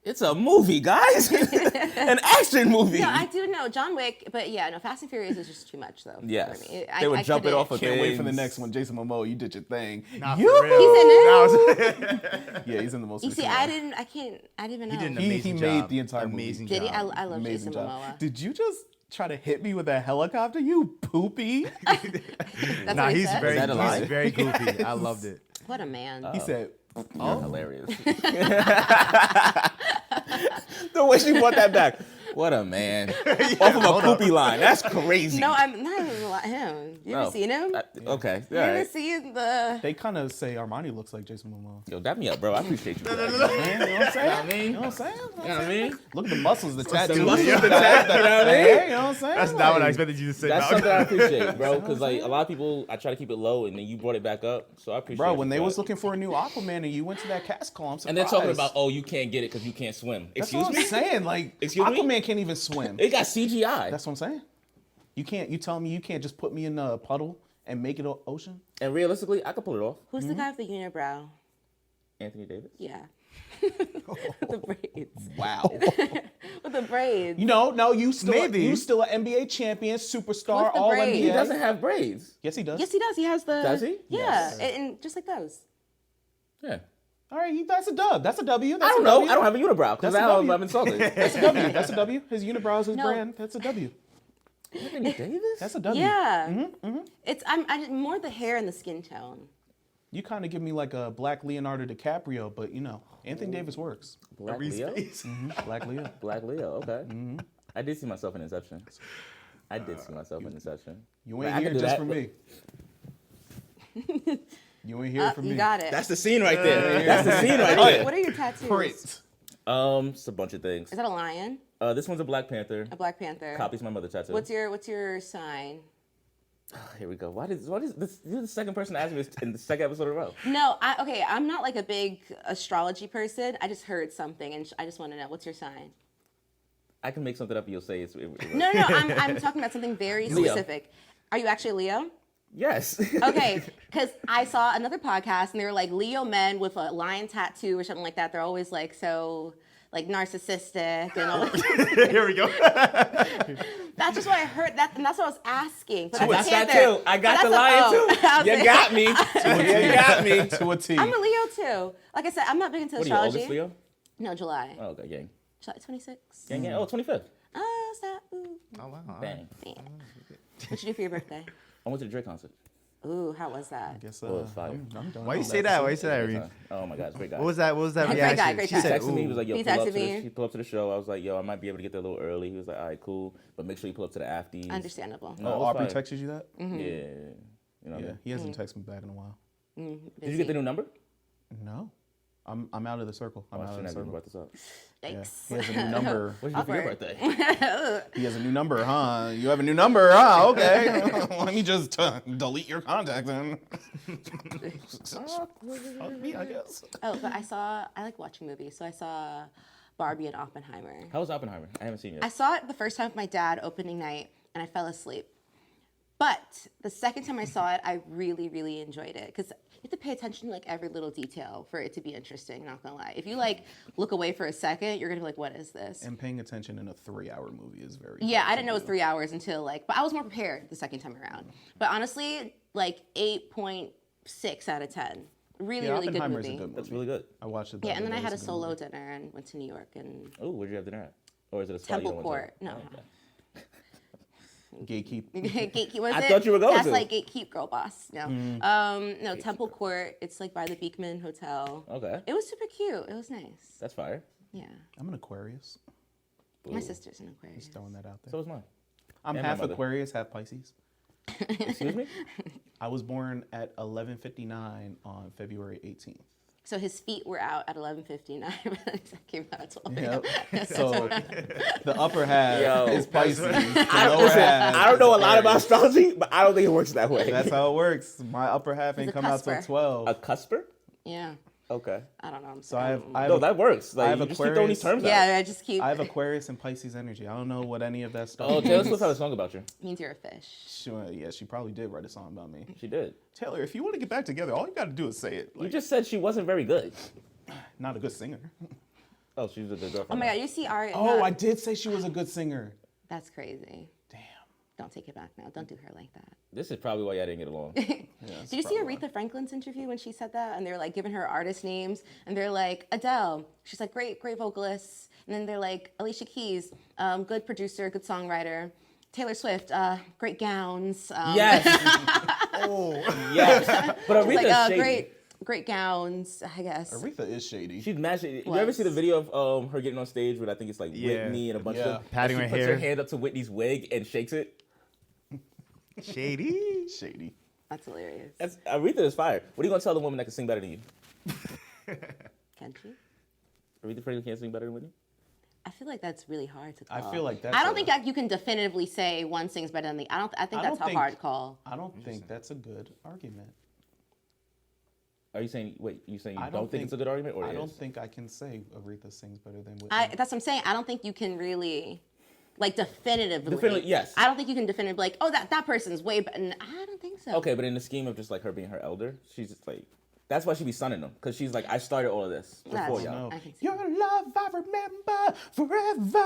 It's a movie, guys. An action movie. No, I do know John Wick, but yeah, no, Fast and Furious is just too much though. Yes. for me. They were jumping couldn't- off of Can't wait for the things. next one. Jason Momoa, you did your thing. Nah, You- for real. He's in it? Nah, Yeah, he's in the most. You see, recent I one. didn't even know. He did an He amazing made job. the entire amazing movie. Did he? job. I love Amazing Jason job. Momoa. Did you just try to hit me with a helicopter? You poopy. That's Nah, what he he's said? very, that a lie? he's very goofy. I loved it. What a man. He said, You're hilarious. The way she brought that back. What a man. Off of a poopy line. That's crazy. No, I'm not even like him. You ever No. seen him? Okay. You All ever right. seen the? they kind of say Armani looks like Jason Momoa. Yo, dap me up, bro. I appreciate you. Man, you know what I'm saying? I mean, You know what I'm saying? you know what I mean? Look at the muscles, the tattoos. muscles, Yeah. the tat- you know what I mean? Hey, you know what I'm saying? That's not what I expected you to say. That's Nah, something I appreciate, bro. Because like a lot of people, I try to keep it low, and then you brought it back up, so I appreciate. Bro, it when they for was that. looking for a new Aquaman and you went to that cast call, I'm surprised. and they're talking about, oh, you can't get it because you can't swim. That's Excuse what me. I'm saying. Like, Excuse me? Aquaman can't even swim. It got CGI. That's what I'm saying. You can't. You telling me you can't just put me in a puddle and make it an ocean? And realistically, I could pull it off. Who's the guy with the unibrow? Anthony Davis. Yeah. With the braids. Wow. With the braids. No, you still Maybe. you still an NBA champion, superstar, With the all braids. NBA. He doesn't have braids. Yes, he does. Yes, he does. He has the. Does he? Yeah, Yes. and just like those. Yeah. All right, that's a dub. That's a W. I That's don't a know. W. I don't have a unibrow because That's a now W. I'm insulted. That's a W. That's a W. His unibrow is his No. brand. That's a W. Anthony Davis. That's a W. Yeah. It's I'm more the hair and the skin tone. You kind of give me like a black Leonardo DiCaprio, but you know, Anthony Davis works. Black Reese Leo. face. Black Leo. Black Leo. Okay. I did see myself in Inception. I did see myself in Inception. You But ain't I here can do just that, for but- me. You ain't here for me. You got it. That's the scene right there. That's the scene right there. What are your tattoos? Great. It's a bunch of things. Is that a lion? This one's a Black Panther. A Black Panther? Copies my mother tattoo. What's your sign? Here we go. What is this? You're the second person to ask me this in the second episode in a row. No, I'm not like a big astrology person. I just heard something and I just want to know what's your sign. I can make something up and you'll say it's. No, I'm talking about something very Leo. specific. Are you actually a Leo? Yes. Okay, because I saw another podcast and they were like Leo men with a lion tattoo or something like that. They're always like so like narcissistic and all. Here we go. That's just what I heard. And that's what I was asking. But I got that's a that Panther. too. I But got the that's a- lion oh, too. I was You like- got me. You got me. To a T. I'm a Leo too. Like I said, I'm not big into What are you, astrology. August Leo? No, July. Oh, okay, gang. July 26. Gang, gang. Oh, 25th. Oh, stop. Ooh. Oh wow. all right. Bang. Damn. What'd you do for your birthday? I went to the Drake concert. Ooh, how was that? Guess, Oh, it's fire. I'm done Why you with say that? Why you say that, Great Irene? time. Oh my God, it's a great guy. What was that? What was that Great reaction? guy, great She guy. said, Texted me. He "Ooh." was like, "Yo, He pull up texted to the." me. He pulled up to the show. I was like, "Yo, I might be able to get there a little early." He was like, "All right, cool, but make sure you pull up to the afties." Understandable. No, it Oh, was Aubrey fire. texted you that? Mm-hmm. Yeah. You know what I Yeah, mean? he hasn't texted me back in a while. Did you get the new number? No, I'm out of the circle. I'm Oh, I out of shouldn't the have even circle. brought this up. Yeah. Thanks. He has a new number. What did you do for your Awkward. birthday? He has a new number, huh? You have a new number, huh? Okay. Let me just delete your contact then. Fuck me, I guess. Oh, but I like watching movies. So I saw Barbie and Oppenheimer. How was Oppenheimer? I haven't seen it I yet. saw it the first time with my dad opening night and I fell asleep. But the second time I saw it, I really, really enjoyed it because you have to pay attention to like every little detail for it to be interesting. Not gonna lie, if you like look away for a second, you're gonna be like, "What is this?" And paying attention in a 3-hour movie is very Yeah, hard I to didn't know it was do. 3 hours until like, but I was more prepared the second time around. But honestly, like 8.6 out of 10. Really, Yeah, really good Oppenheimer's movie. a good movie. That's really good. I watched it. the Yeah, and other then I day. had a It's good movie. solo dinner and went to New York and Oh, where'd you have dinner at? Or is it a spot you Temple don't want to Court. No, tell? Oh, okay. Gatekeep. Gatekeep was I it? thought you were going That's to. like Gatekeep Girl Boss. No. No, Temple Court. It's like by the Beekman Hotel. Okay. It was super cute. It was nice. That's fire. Yeah. I'm an Aquarius. My sister's an Aquarius. Just throwing that out there. So is mine. I'm and my half mother. Aquarius, half Pisces. Excuse me? I was born at 11:59 on February 18th. So his feet were out at 11:59, but I came out at 12. Yep. So the upper half Yo, is Pisces. The I lower half don't is know a lot about Aquarius. astrology, but I don't think it works that way. That's how it works. My upper half ain't He's a come out till cusper. 12. A cusper? Yeah. Okay. I don't know. I'm So I have No, that works. Like, I have you just keep throwing these terms out. Yeah, I just keep. I have Aquarius and Pisces energy. I don't know what any of that stuff Oh, means. Taylor Swift had a song about you. means you're a fish. Sure, yeah, she probably did write a song about me. She did. Taylor, if you want to get back together, all you got to do is say it. You Like, just said she wasn't very good. not a good singer. Oh, she was a good girlfriend. Oh my God, you see Ari? Oh, no, I did say she was a good singer. That's crazy. Damn. Don't take it back now. Don't do her like that. This is probably why y'all didn't get along. Did you see Aretha Franklin's interview when she said that? And they're like giving her artist names, and they're like Adele. She's like great vocalist. And then they're like Alicia Keys, good producer, good songwriter. Taylor Swift, great gowns. Yes. Yes. But Aretha's like shady. great gowns, I guess. Aretha is shady. She's mad shady. You ever see the video of her getting on stage with, I think it's like Yeah. Whitney and a bunch Yeah. of Patting she her puts hair. her hand up to Whitney's wig and shakes it? Shady. Shady. That's hilarious. That's, Aretha is fire. What are you gonna tell the woman that can sing better than you? Can she? Aretha Franklin can't sing better than Whitney? I feel like that's really hard to call. I feel like that's I don't a- think that you can definitively say one sings better than the. I think that's a hard call. I don't think that's a good argument. Are you saying, wait, you saying you I don't think it's a good argument? Or I it don't is? think I can say Aretha sings better than Whitney. That's what I'm saying. I don't think you can really, like, definitively. Definitively, yes. I don't think you can definitively, like, oh, that person's way better. I don't think so. Okay, but in the scheme of just like her being her elder, she's just like, that's why she be sunning them. Because she's like, I started all of this before That's- y'all. No. I can see Your love I remember forever.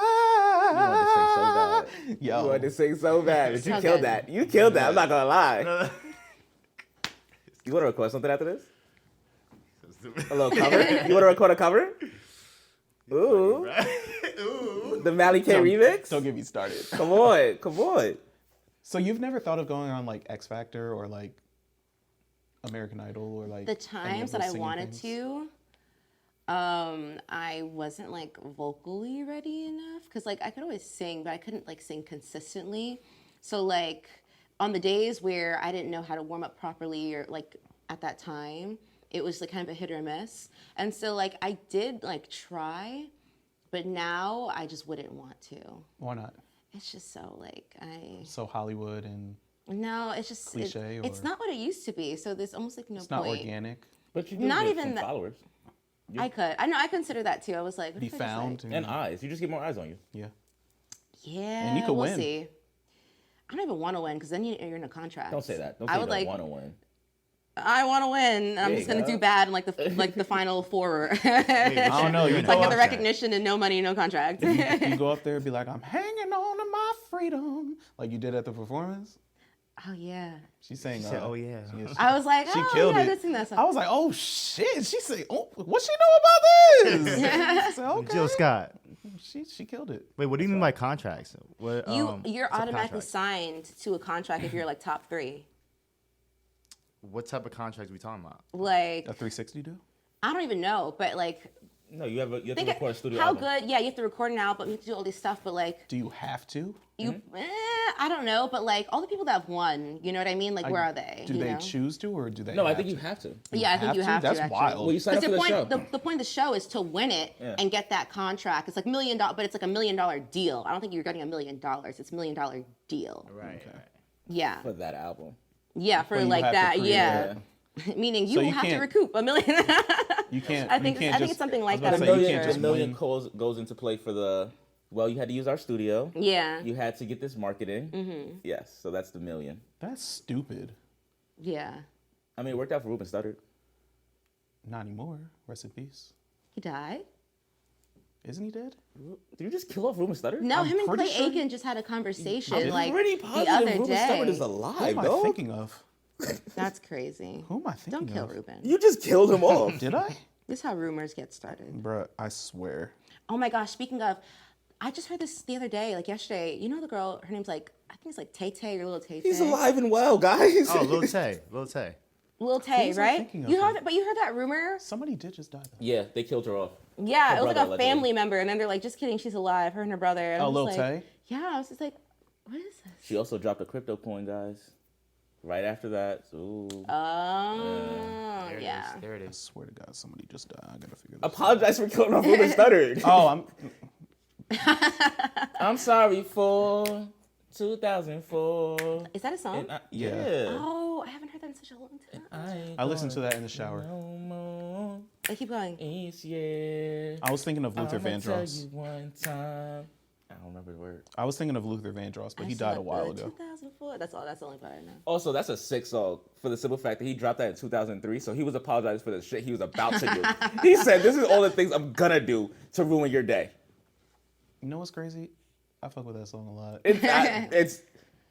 You wanted to sing so bad. But you So killed good. that. You killed that. I'm not going to lie. You want to record something after this? A little cover? You want to record a cover? Ooh. The Mally K remix? Don't get me started. Come on. Come on. So you've never thought of going on like X Factor or like American Idol or like The any of times those that I singing wanted things? to, I wasn't like vocally ready enough because like I could always sing, but I couldn't like sing consistently. So like on the days where I didn't know how to warm up properly or like at that time, it was like kind of a hit or miss. And so like I did like try, but now I just wouldn't want to. Why not? It's just so like So Hollywood and no, it's just Cliche it's or- not what it used to be. So there's almost like no it's not point. organic. But you do Not get even some that- followers. I know I consider that too. I was like, what Be if I just, like- found And eyes. You just get more eyes on you. yeah. Yeah, And you could we'll win. see. I don't even want to win because then you're in a contract. Don't say that. Don't I say you would don't like. want to win. I want to win. And I'm There just you gonna go. do bad in like the final four. I don't know. You Like go, get the up, recognition and no money, no contract. you go up there and be like, I'm hanging on to my freedom, like you did at the performance. Oh yeah. She's saying, said, "Oh, yeah." I was like, She oh killed yeah, it. I did sing that I song. was like, oh shit. She said, oh, what she know about this? I said, okay. Jill Scott. She killed it. Wait, what do you mean by contracts? What, You're automatically subcontract? signed to a contract if you're like top 3. What type of contracts are we talking about? Like A 360 do? I don't even know, but like No, you have to think record a studio how album. good. Yeah, you have to record an album. You have to do all this stuff, but like. Do you have to? You, I don't know, but like all the people that have won, you know what I mean? Like, where are they? Do you they know? choose to, or do they? No, I have think you to? have to. Yeah, I think you have to. That's actually. wild. Well, you signed up for the the point, show. the point of the show is to win it Yeah. and get that contract. It's like $1 million, but it's like $1 million deal. I don't think you're getting $1 million. It's $1 million deal. Right. Yeah, For that album. yeah, for But you like have to that. create Yeah, meaning you So will you have to can't- recoup $1 million. You can't. I think you can't it's something like I was that. about I'm to say, pretty you can't sure. just The million win. goes into play for the. Well, you had to use our studio. Yeah, You had to get this marketing. Mm-hmm. Yes, so that's the million. That's stupid. yeah. I mean, it worked out for Ruben Studdard. Not anymore. Rest in peace. He died. Isn't he dead? Did you just kill off Ruben Studdard? No, I'm him and pretty Clay sure Aiken just had a conversation I'm like pretty the positive other Ruben day. Studdard is Who alive, am I dog. thinking of? That's crazy. Who am I thinking Don't kill of? Ruben. You just killed him off. Did I? This is how rumors get started. Bruh, I swear. Oh my gosh, speaking of, I just heard this the other day, like yesterday. You know the girl, her name's like, I think it's like Tay Tay or Little Tay Tay. He's alive and well, guys. Oh, Lil Tay. Lil Tay, Who was I right? thinking of You her? heard, but you heard that rumor? Somebody did just die, though. Yeah, they killed her off. Yeah, Her it was like brother, a allegedly. family member, and then they're like, just kidding, she's alive. Her and her brother. And Oh, I'm just Lil like, Tay? Yeah, I was just like, what is this? She also dropped a crypto coin, guys. Right after that. Ooh. Oh, There it yeah. is. There it I is. swear to God, somebody just died. I gotta figure this out. Apologize for killing off Ruben stuttered. Oh, I'm sorry for 2004. Is that a song? And Yeah. Oh, I haven't heard that in such a long time. I listened to that in the shower. No more Keep going. each year. I was thinking of Luther I'ma tell Vandross. you one time. I don't remember the word. I was thinking of Luther Vandross, but I he saw died a the while ago. 2004. That's all. That's the only part I know. Also, that's a sick song for the simple fact that he dropped that in 2003. So he was apologizing for the shit he was about to do. He said, "This is all the things I'm gonna do to ruin your day." You know what's crazy? I fuck with that song a lot. It's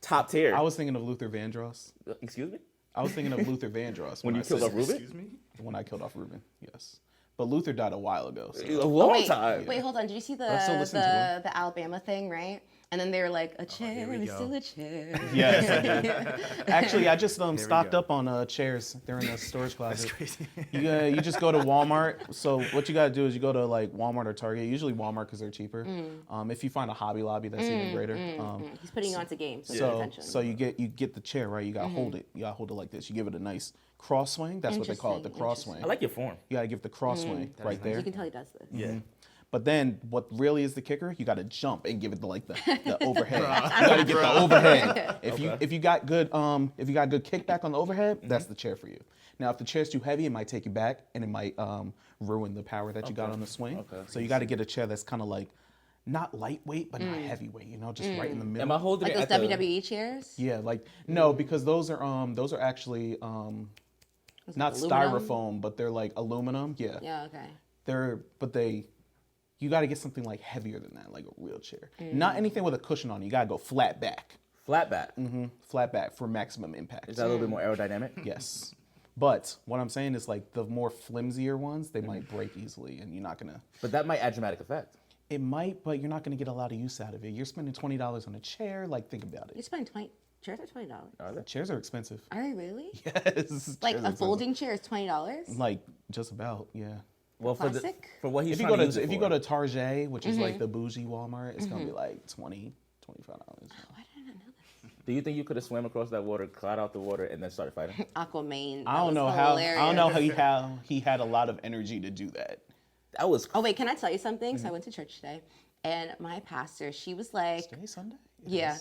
top tier. I was thinking of Luther Vandross. Excuse me? I was thinking of Luther Vandross When you I killed said- off Ruben? Excuse me? When I killed off Ruben, yes. But Luther died a while ago. So. A long wait, time. wait, hold on. Did you see I still listen to the Alabama thing, right? And then they were like, a chair we is go. still a chair. Yes, I did. Actually, I just we stocked go. up on chairs. They're in the storage closet. Crazy. You just go to Walmart. So what you gotta do is you go to like Walmart or Target. Usually Walmart because they're cheaper. If you find a Hobby Lobby, that's even greater. He's putting you onto games. So, pay So attention. so you get the chair right. You gotta hold it. You gotta hold it like this. You give it a nice cross swing. That's what they call it, the Interesting, cross swing. I like your form. You gotta give the cross swing right there. You can tell he does this. Yeah. But then, what really is the kicker? You got to jump and give it the overhead. You got to get the overhead. If you got good kickback on the overhead, that's the chair for you. Now, if the chair's too heavy, it might take you back and it might ruin the power that you got on the swing. Okay. So you got to get a chair that's kind of like not lightweight, but not heavyweight. You know, just right in the middle. Am I holding Like it those at the... WWE chairs? Yeah, like no, because those are actually not aluminum? styrofoam, but they're like aluminum. Yeah. Yeah, okay. You got to get something like heavier than that, like a real chair. Not anything with a cushion on it. You got to go flat back. Flat back. Flat back for maximum impact. Is that a little bit more aerodynamic? Yes. But what I'm saying is like the more flimsier ones, they might break easily and you're not going to. But that might add dramatic effect. It might, but you're not going to get a lot of use out of it. You're spending $20 on a chair. Like, think about You it. spend chairs are $20. Chairs are expensive. Are they really? Yes. Like chairs a are folding chair is $20? expensive. Like, just about, yeah. Well, Plastic? for what he's If you trying go to use to it if you for. go to Target, which is like the bougie Walmart, it's gonna be like $20, $25. Why did I not know this? Do you think you could have swam across that water, caught out the water, and then started fighting? Aquaman. I don't know how he had a lot of energy to do that. That was Oh wait, can I tell you something? So I went to church today, and my pastor, she was like, Today Sunday? yeah,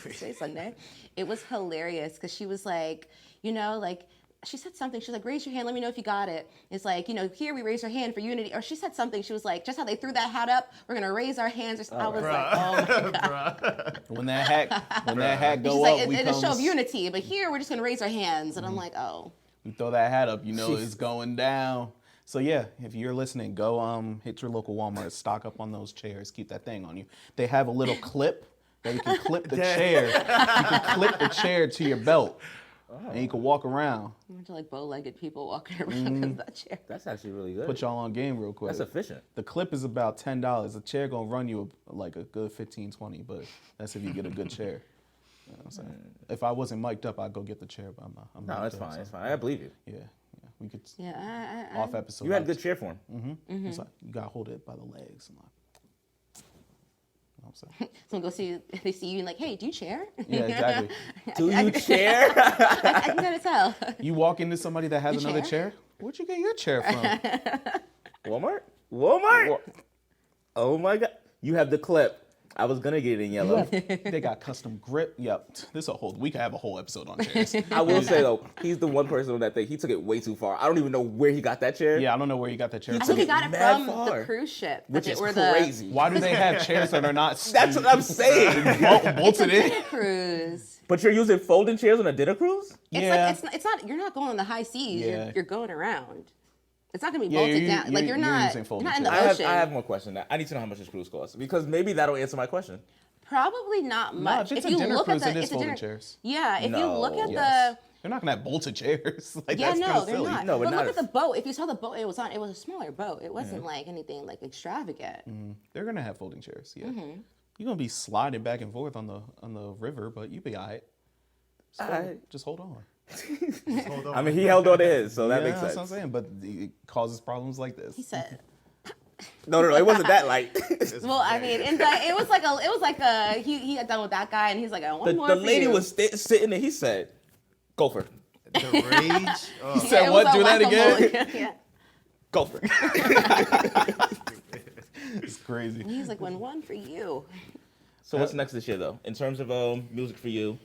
today's Sunday. It was hilarious because she was like, like she said something. She was like, raise your hand. Let me know if you got it. It's like, here we raise our hand for unity. Or she said something. She was like, just how they threw that hat up, we're gonna raise our hands. I was like, oh my god. When that hat She's go like, up, we it's a show of come. unity, but here we're just gonna raise our hands. And I'm like, oh. You throw that hat up, it's going down. So yeah, if you're listening, go hit your local Walmart, stock up on those chairs, keep that thing on you. They have a little clip that you can clip the chair. You can clip the chair to your belt, and you can walk around. I went to like bow-legged people walking around because of that chair. That's actually really good. Put y'all on game real quick. That's efficient. The clip is about $10. The chair gonna run you like a good 15, 20, but that's if you get a good chair. You know what I'm saying? If I wasn't mic'd up, I'd go get the chair, but I'm not. I'm No, mic'd it's up, fine. so- It's fine. I believe you. Yeah, we could Yeah, off episode. You had good cheer for him. It's like, you gotta hold it by the legs. And like, you know what I'm saying? someone goes see you, they see you and like, hey, do you chair? Yeah, exactly. Do you cheer? I can kind of tell. You walk into somebody that has Your another chair? chair. Where'd you get your chair from? Walmart? Walmart? Oh my god. You have the clip. I was gonna get it in yellow. They got custom grip. Yep. We could have a whole episode on chairs. I will say though, he's the one person on that thing. He took it way too far. I don't even know where he got that chair. Yeah, I don't know where you got that chair I from. think he got it mad from far, the cruise ship. which is or crazy. Why do they have chairs that are not That's what I'm saying. bolted in? The cruise. But you're using folding chairs on a dinner cruise? It's Yeah. like it's not. You're not going on the high seas. Yeah. You're going around. It's not gonna be Yeah, bolted you're- down. Like you're you're not. using You're folding not in the I ocean. have more questions. I need to know how much this cruise costs because maybe that'll answer my question. Probably not much. if it's a you dinner look cruise, at the, it is it's a folding dinner, chairs. Yeah, if you look at Yes. They're not gonna have bolted chairs. Like, Yeah, that's no, kinda they're silly. not. No, but but not look at if- the boat. If you saw the boat it was on, it was a smaller boat. It wasn't like anything like extravagant. They're gonna have folding chairs. Yeah, Mm-hmm. you're gonna be sliding back and forth on the river, but you be alright. Just hold on. Hold on. I mean, he held on to his, so that yeah, makes that's sense. what I'm saying. But it causes problems like this. He said, No, it wasn't that light. "Well, I mean, and it was like a he had done with that guy, and he's like, one more." The for lady you. was sitting there. He said, "Go for it. The rage. Oh. He said, it "What? was a Do that again?" whack-a-mole. Yeah. Go for it." It's crazy. And he's like, one for you. So what's next this year, though, in terms of music for you?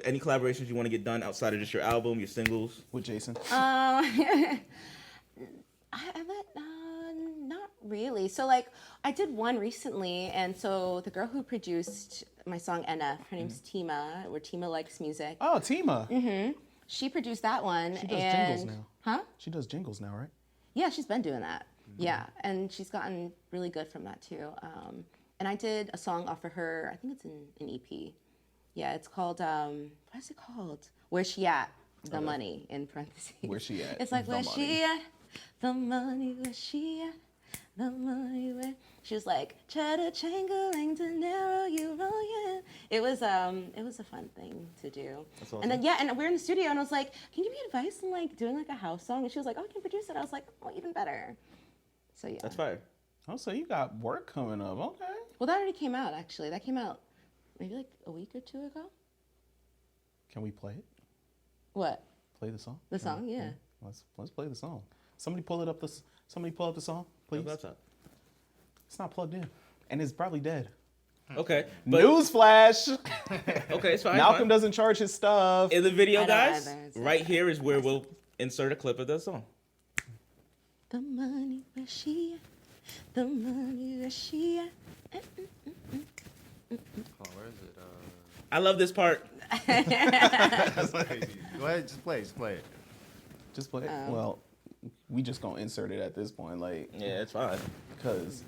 Any collaborations you want to get done outside of just your album, your singles? With Jason. Not really. So like I did one recently, and so the girl who produced my song NF, her name's Tima, or Tima Likes Music. Oh, Tima. She produced that one. She does and, jingles now. Huh? She does jingles now, right? Yeah, she's been doing that. Yeah, and she's gotten really good from that too. And I did a song off of her. I think it's an EP. Yeah, it's called what is it called? Where's She At? The Money in parentheses. Where's she at? It's like The where's money. she at? The money, where's she at? The money, where she was like cheddar changling to narrow you roll. It was a fun thing to do. That's awesome. And then and we were in the studio, and I was like, can you give me advice on like doing like a house song? And she was like, oh, I can produce it. I was like, oh, even better. So yeah. That's fire. Oh, so you got work coming up. Okay. Well, that already came out actually. That came out maybe like a week or two ago. Can we play it? What? Play the song? The song? Yeah. Let's play the song. Somebody pull it up. Somebody pull up the song, please. It's not plugged in, and it's probably dead. Okay. But, Newsflash! okay, it's fine. Malcolm fine. doesn't charge his stuff. In the video, I don't guys, either. It's right okay. here is where we'll insert a clip of the song. The money, where she at? The money, where she at? Oh, where is it? I love this part. That's crazy. Go ahead, just play it. Just play it. Well, we just gonna insert it at this point, like, Yeah, it's fine. because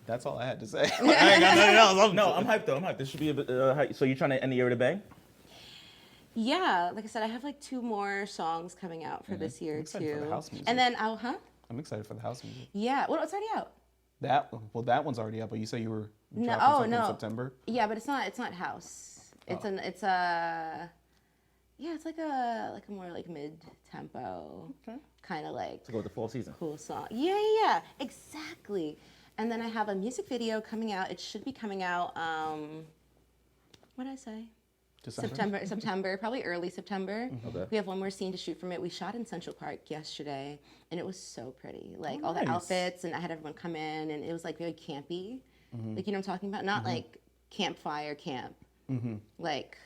that's all I had to say. I ain't got nothing else. No, I'm hyped though. I'm hyped. This should be a bit. Hype. So you're trying to end the year with a bang? Yeah, like I said, I have like 2 more songs coming out for this year excited too. for the house music. And then I'm excited for the house music. Yeah, well, it's already out. That one's already up, but you say you were No, dropping something in no. September. Yeah, but it's not house. It's it's like a more like mid-tempo, kind of like To go with the fall season. cool song. Yeah, exactly. And then I have a music video coming out. It should be coming out. What did I say? December? September, probably early September. Okay. We have one more scene to shoot from it. We shot in Central Park yesterday, and it was so pretty. Like all nice. the outfits, and I had everyone come in, and it was like very campy. Like you know what I'm talking about? Not like campfire camp, like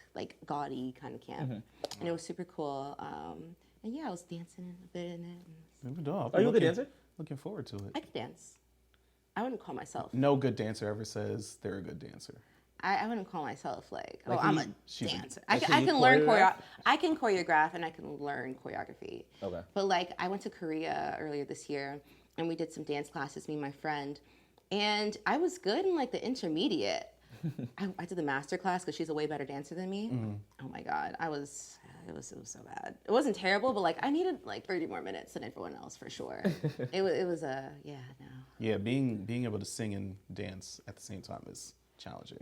gaudy kind of camp. And it was super cool. And yeah, I was dancing a bit in it. Are you a good dancer? Looking forward to it. I could dance. I wouldn't call myself. No good dancer ever says they're a good dancer. I wouldn't call myself like, oh, Like I'm you- a she's a- dancer. like I you can learn choreograph? I can choreograph and I can learn choreography. Okay. But like I went to Korea earlier this year and we did some dance classes, me and my friend, and I was good in like the intermediate. I did the master class because she's a way better dancer than me. Oh my god, it was so bad. It wasn't terrible, but like I needed like 30 more minutes than everyone else for sure. it was no. Yeah, being able to sing and dance at the same time is challenging.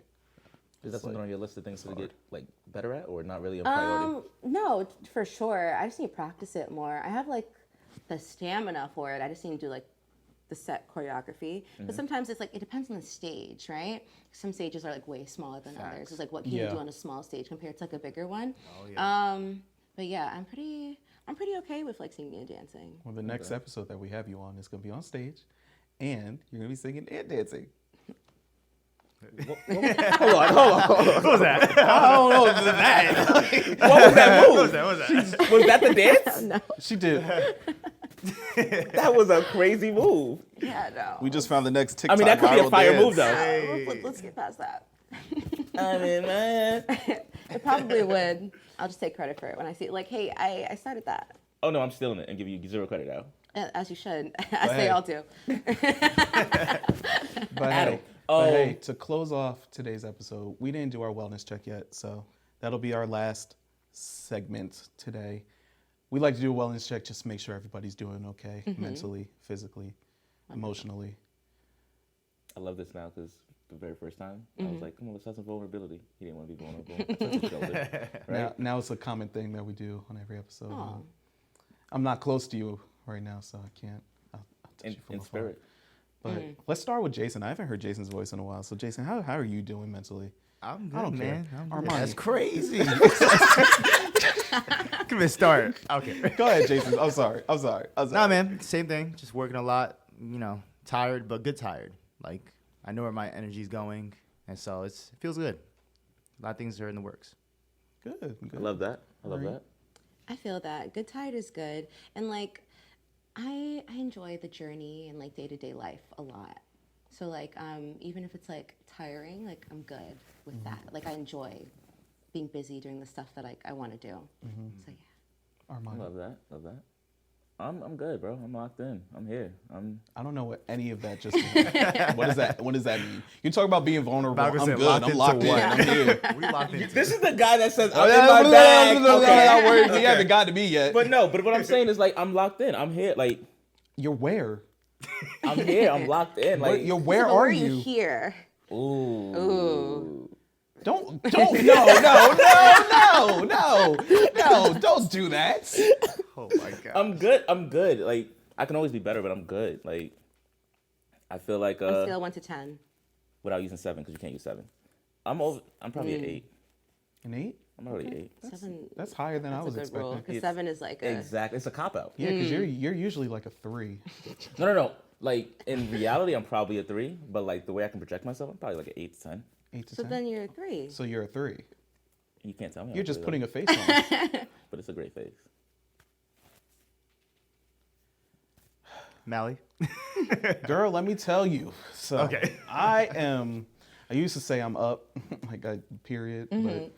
Is that something on your list of things to get like better at, or not really a priority? No, for sure. I just need to practice it more. I have like the stamina for it. I just need to do like the set choreography. But sometimes it's like it depends on the stage, right? Some stages are like way smaller than others. It's like what can you do on a small stage compared to like a bigger one? Oh, yeah. But yeah, I'm pretty okay with like singing and dancing. Well, the next episode that we have you on is going to be on stage, and you're going to be singing and dancing. Hold on. What was that? I don't know that. What was that move? What was that? Was that the dance? No. She did. That was a crazy move. Yeah, no. We just found the next TikTok. I mean, that could be a viral fire dance. move though. Let's get past that. I mean, man. It probably would. I'll just take credit for it when I see it. Like, hey, I started that. Oh no, I'm stealing it and giving you 0 credit now. As you should, as they all do. But Adam. to close off today's episode, we didn't do our wellness check yet, so that'll be our last segment today. We like to do a wellness check just to make sure everybody's doing okay mentally, physically, emotionally. I love this now because the very first time I was like, come on, let's have some vulnerability. He didn't want to be vulnerable. I took his shoulder, right? Now it's a common thing that we do on every episode. Aw. I'm not close to you right now, so I can't. I'll touch you from In afar. spirit. But let's start with Jason. I haven't heard Jason's voice in a while. So Jason, how are you doing mentally? I'm good, I don't man. care. I'm Armani. good. That's crazy. Give me a start. Okay. Go ahead, Jason. I'm sorry. Nah, man. Same thing. Just working a lot. Tired, but good tired. Like, I know where my energy's going, and so it feels good. A lot of things are in the works. Good. I love that. I love Right. that. I feel that. Good tired is good. And like I enjoy the journey and like day-to-day life a lot. So like even if it's like tiring, like I'm good with that. Like I enjoy being busy doing the stuff that I want to do. So yeah. Armani. I love that. Love that. I'm good, bro. I'm locked in. I'm here. I don't know what any of that just meant. What does that mean? You talk about being vulnerable. About to I'm say, good. locked I'm into locked in. what? I'm here. We locked into This is the guy that says Oh, I'm in my bag. Not worried. Okay. You haven't got to me yet. But what I'm saying is like I'm locked in. I'm here. Like You're where? I'm here. I'm locked in. Like Where So are where you? here? ooh. Don't no, don't do that. Oh my god. I'm good. I'm good. Like I can always be better, but I'm good. Like I feel like On a scale of 1 to 10. without using 7 because you can't use 7. I'm probably an 8. An 8? I'm already 8. 7. That's higher than I That's was a good rule. expecting. Because 7 is like a. Exactly. It's a cop out. Yeah, because you're usually like a 3. No. Like in reality, I'm probably a 3, but like the way I can project myself, I'm probably like an 8 to 10. 8 to So 10. then you're a 3. So you're a 3. You can't tell me. You're I'm just a putting 3, a face on it. but it's a great face. Mally. Girl, let me tell you. So Okay. I used to say I'm up, like a period, but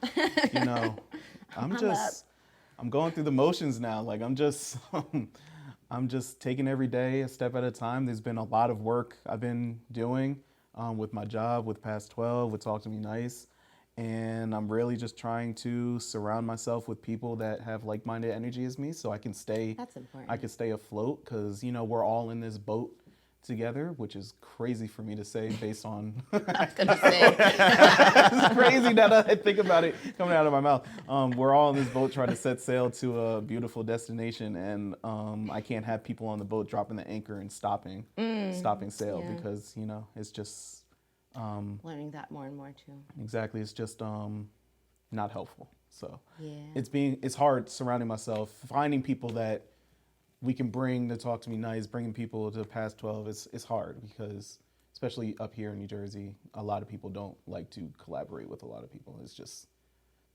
I'm going through the motions now. Like I'm just taking every day a step at a time. There's been a lot of work I've been doing with my job, with Past 12, with Talk to Me Nice. And I'm really just trying to surround myself with people that have like-minded energy as me so I can stay That's important. I can stay afloat because, we're all in this boat together, which is crazy for me to say based on I was going to say. it's crazy now that I think about it coming out of my mouth. We're all in this boat trying to set sail to a beautiful destination, and I can't have people on the boat dropping the anchor and stopping sail yeah. because, it's just Learning that more and more too. exactly, it's just not helpful. So Yeah. it's hard surrounding myself, finding people that we can bring to Talk to Me Nice, bringing people to Past 12. It's hard because, especially up here in New Jersey, a lot of people don't like to collaborate with a lot of people. It's just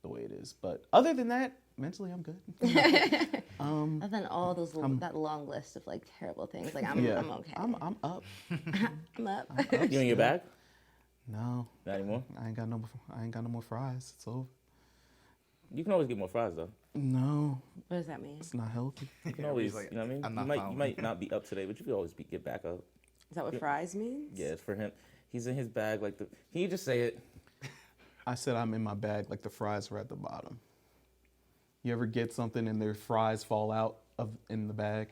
the way it is. But other than that, mentally, I'm good. Other than all those that long list of like terrible things, like I'm okay. I'm up. I'm up. You in your bag? No, Not anymore. I ain't got no more fries. It's over. You can always get more fries though. No, What does that mean? it's not healthy. You can always, like, you know what I mean? I'm You not might, found. you might not be up today, but you can always get back up. Is that what fries means? Yeah, it's for him. He's in his bag like the. Can you just say it? I said I'm in my bag like the fries were at the bottom. You ever get something and their fries fall out in the bag?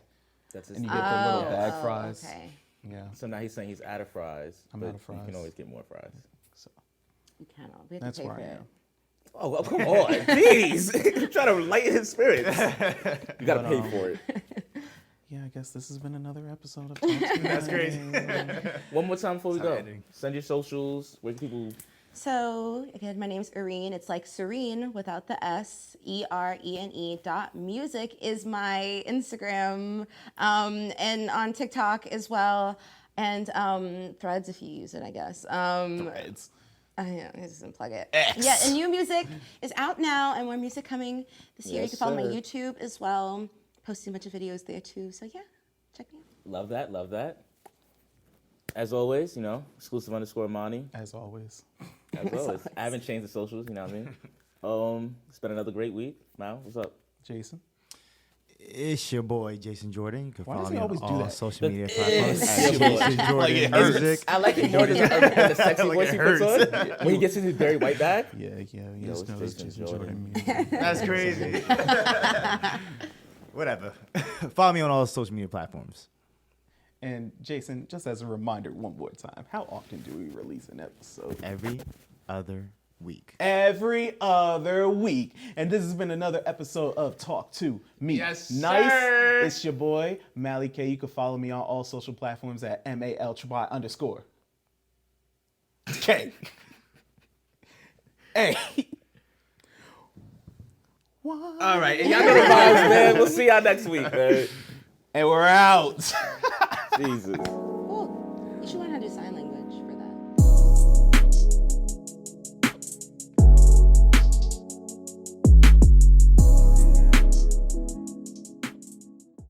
That's his. And you get the little yeah. bag fries. Okay. Yeah. So now he's saying he's out of fries. I'm but out of fries. You can always get more fries. So You cannot. We have that's to pay where for I it. am. Oh, well, come on, jeez! Trying to lighten his spirits. You gotta But, pay for it. Yeah, I guess this has been another episode of Talk to Me That's Nice. crazy. One more time before we It's not go. ending. Send your socials. Where can people? So again, my name's Erene. It's like Serene without the S. ERENE.music is my Instagram, and on TikTok as well, and Threads if you use it, I guess. Threads. I just didn't plug it. X. Yeah, and new music is out now, and more music coming this year. You Yes, can follow my sir. YouTube as well. Posting a bunch of videos there too. So yeah, check me out. Love that. Love that. As always, exclusive _ Money. As always. As always. I haven't changed the socials. You know what I mean? It's been another great week. Mal, what's up? Jason. It's your boy Jason Jordan. You can Why follow does he me on always do all that? social media platforms It's at your boy. Jason Like Jordan it hurts. Music. I like it more than the sexy Like voice it he puts hurts. on when he gets his Barry White back. Yeah, Yo, yes, it's no, it's Jason Jason Jordan. Jordan music. That's crazy. Whatever. Follow me on all social media platforms. And Jason, just as a reminder, one more time, how often do we release an episode? Every other week. Every other week. And this has been another episode of Talk to Me. Yes, Nice. sir. It's your boy, Mally K. You can follow me on all social platforms at MAL_. K. Hey. All right, and y'all know the vibes, man. We'll see y'all next week, man. And we're out. Jesus. Cool. You should learn how to do sign language.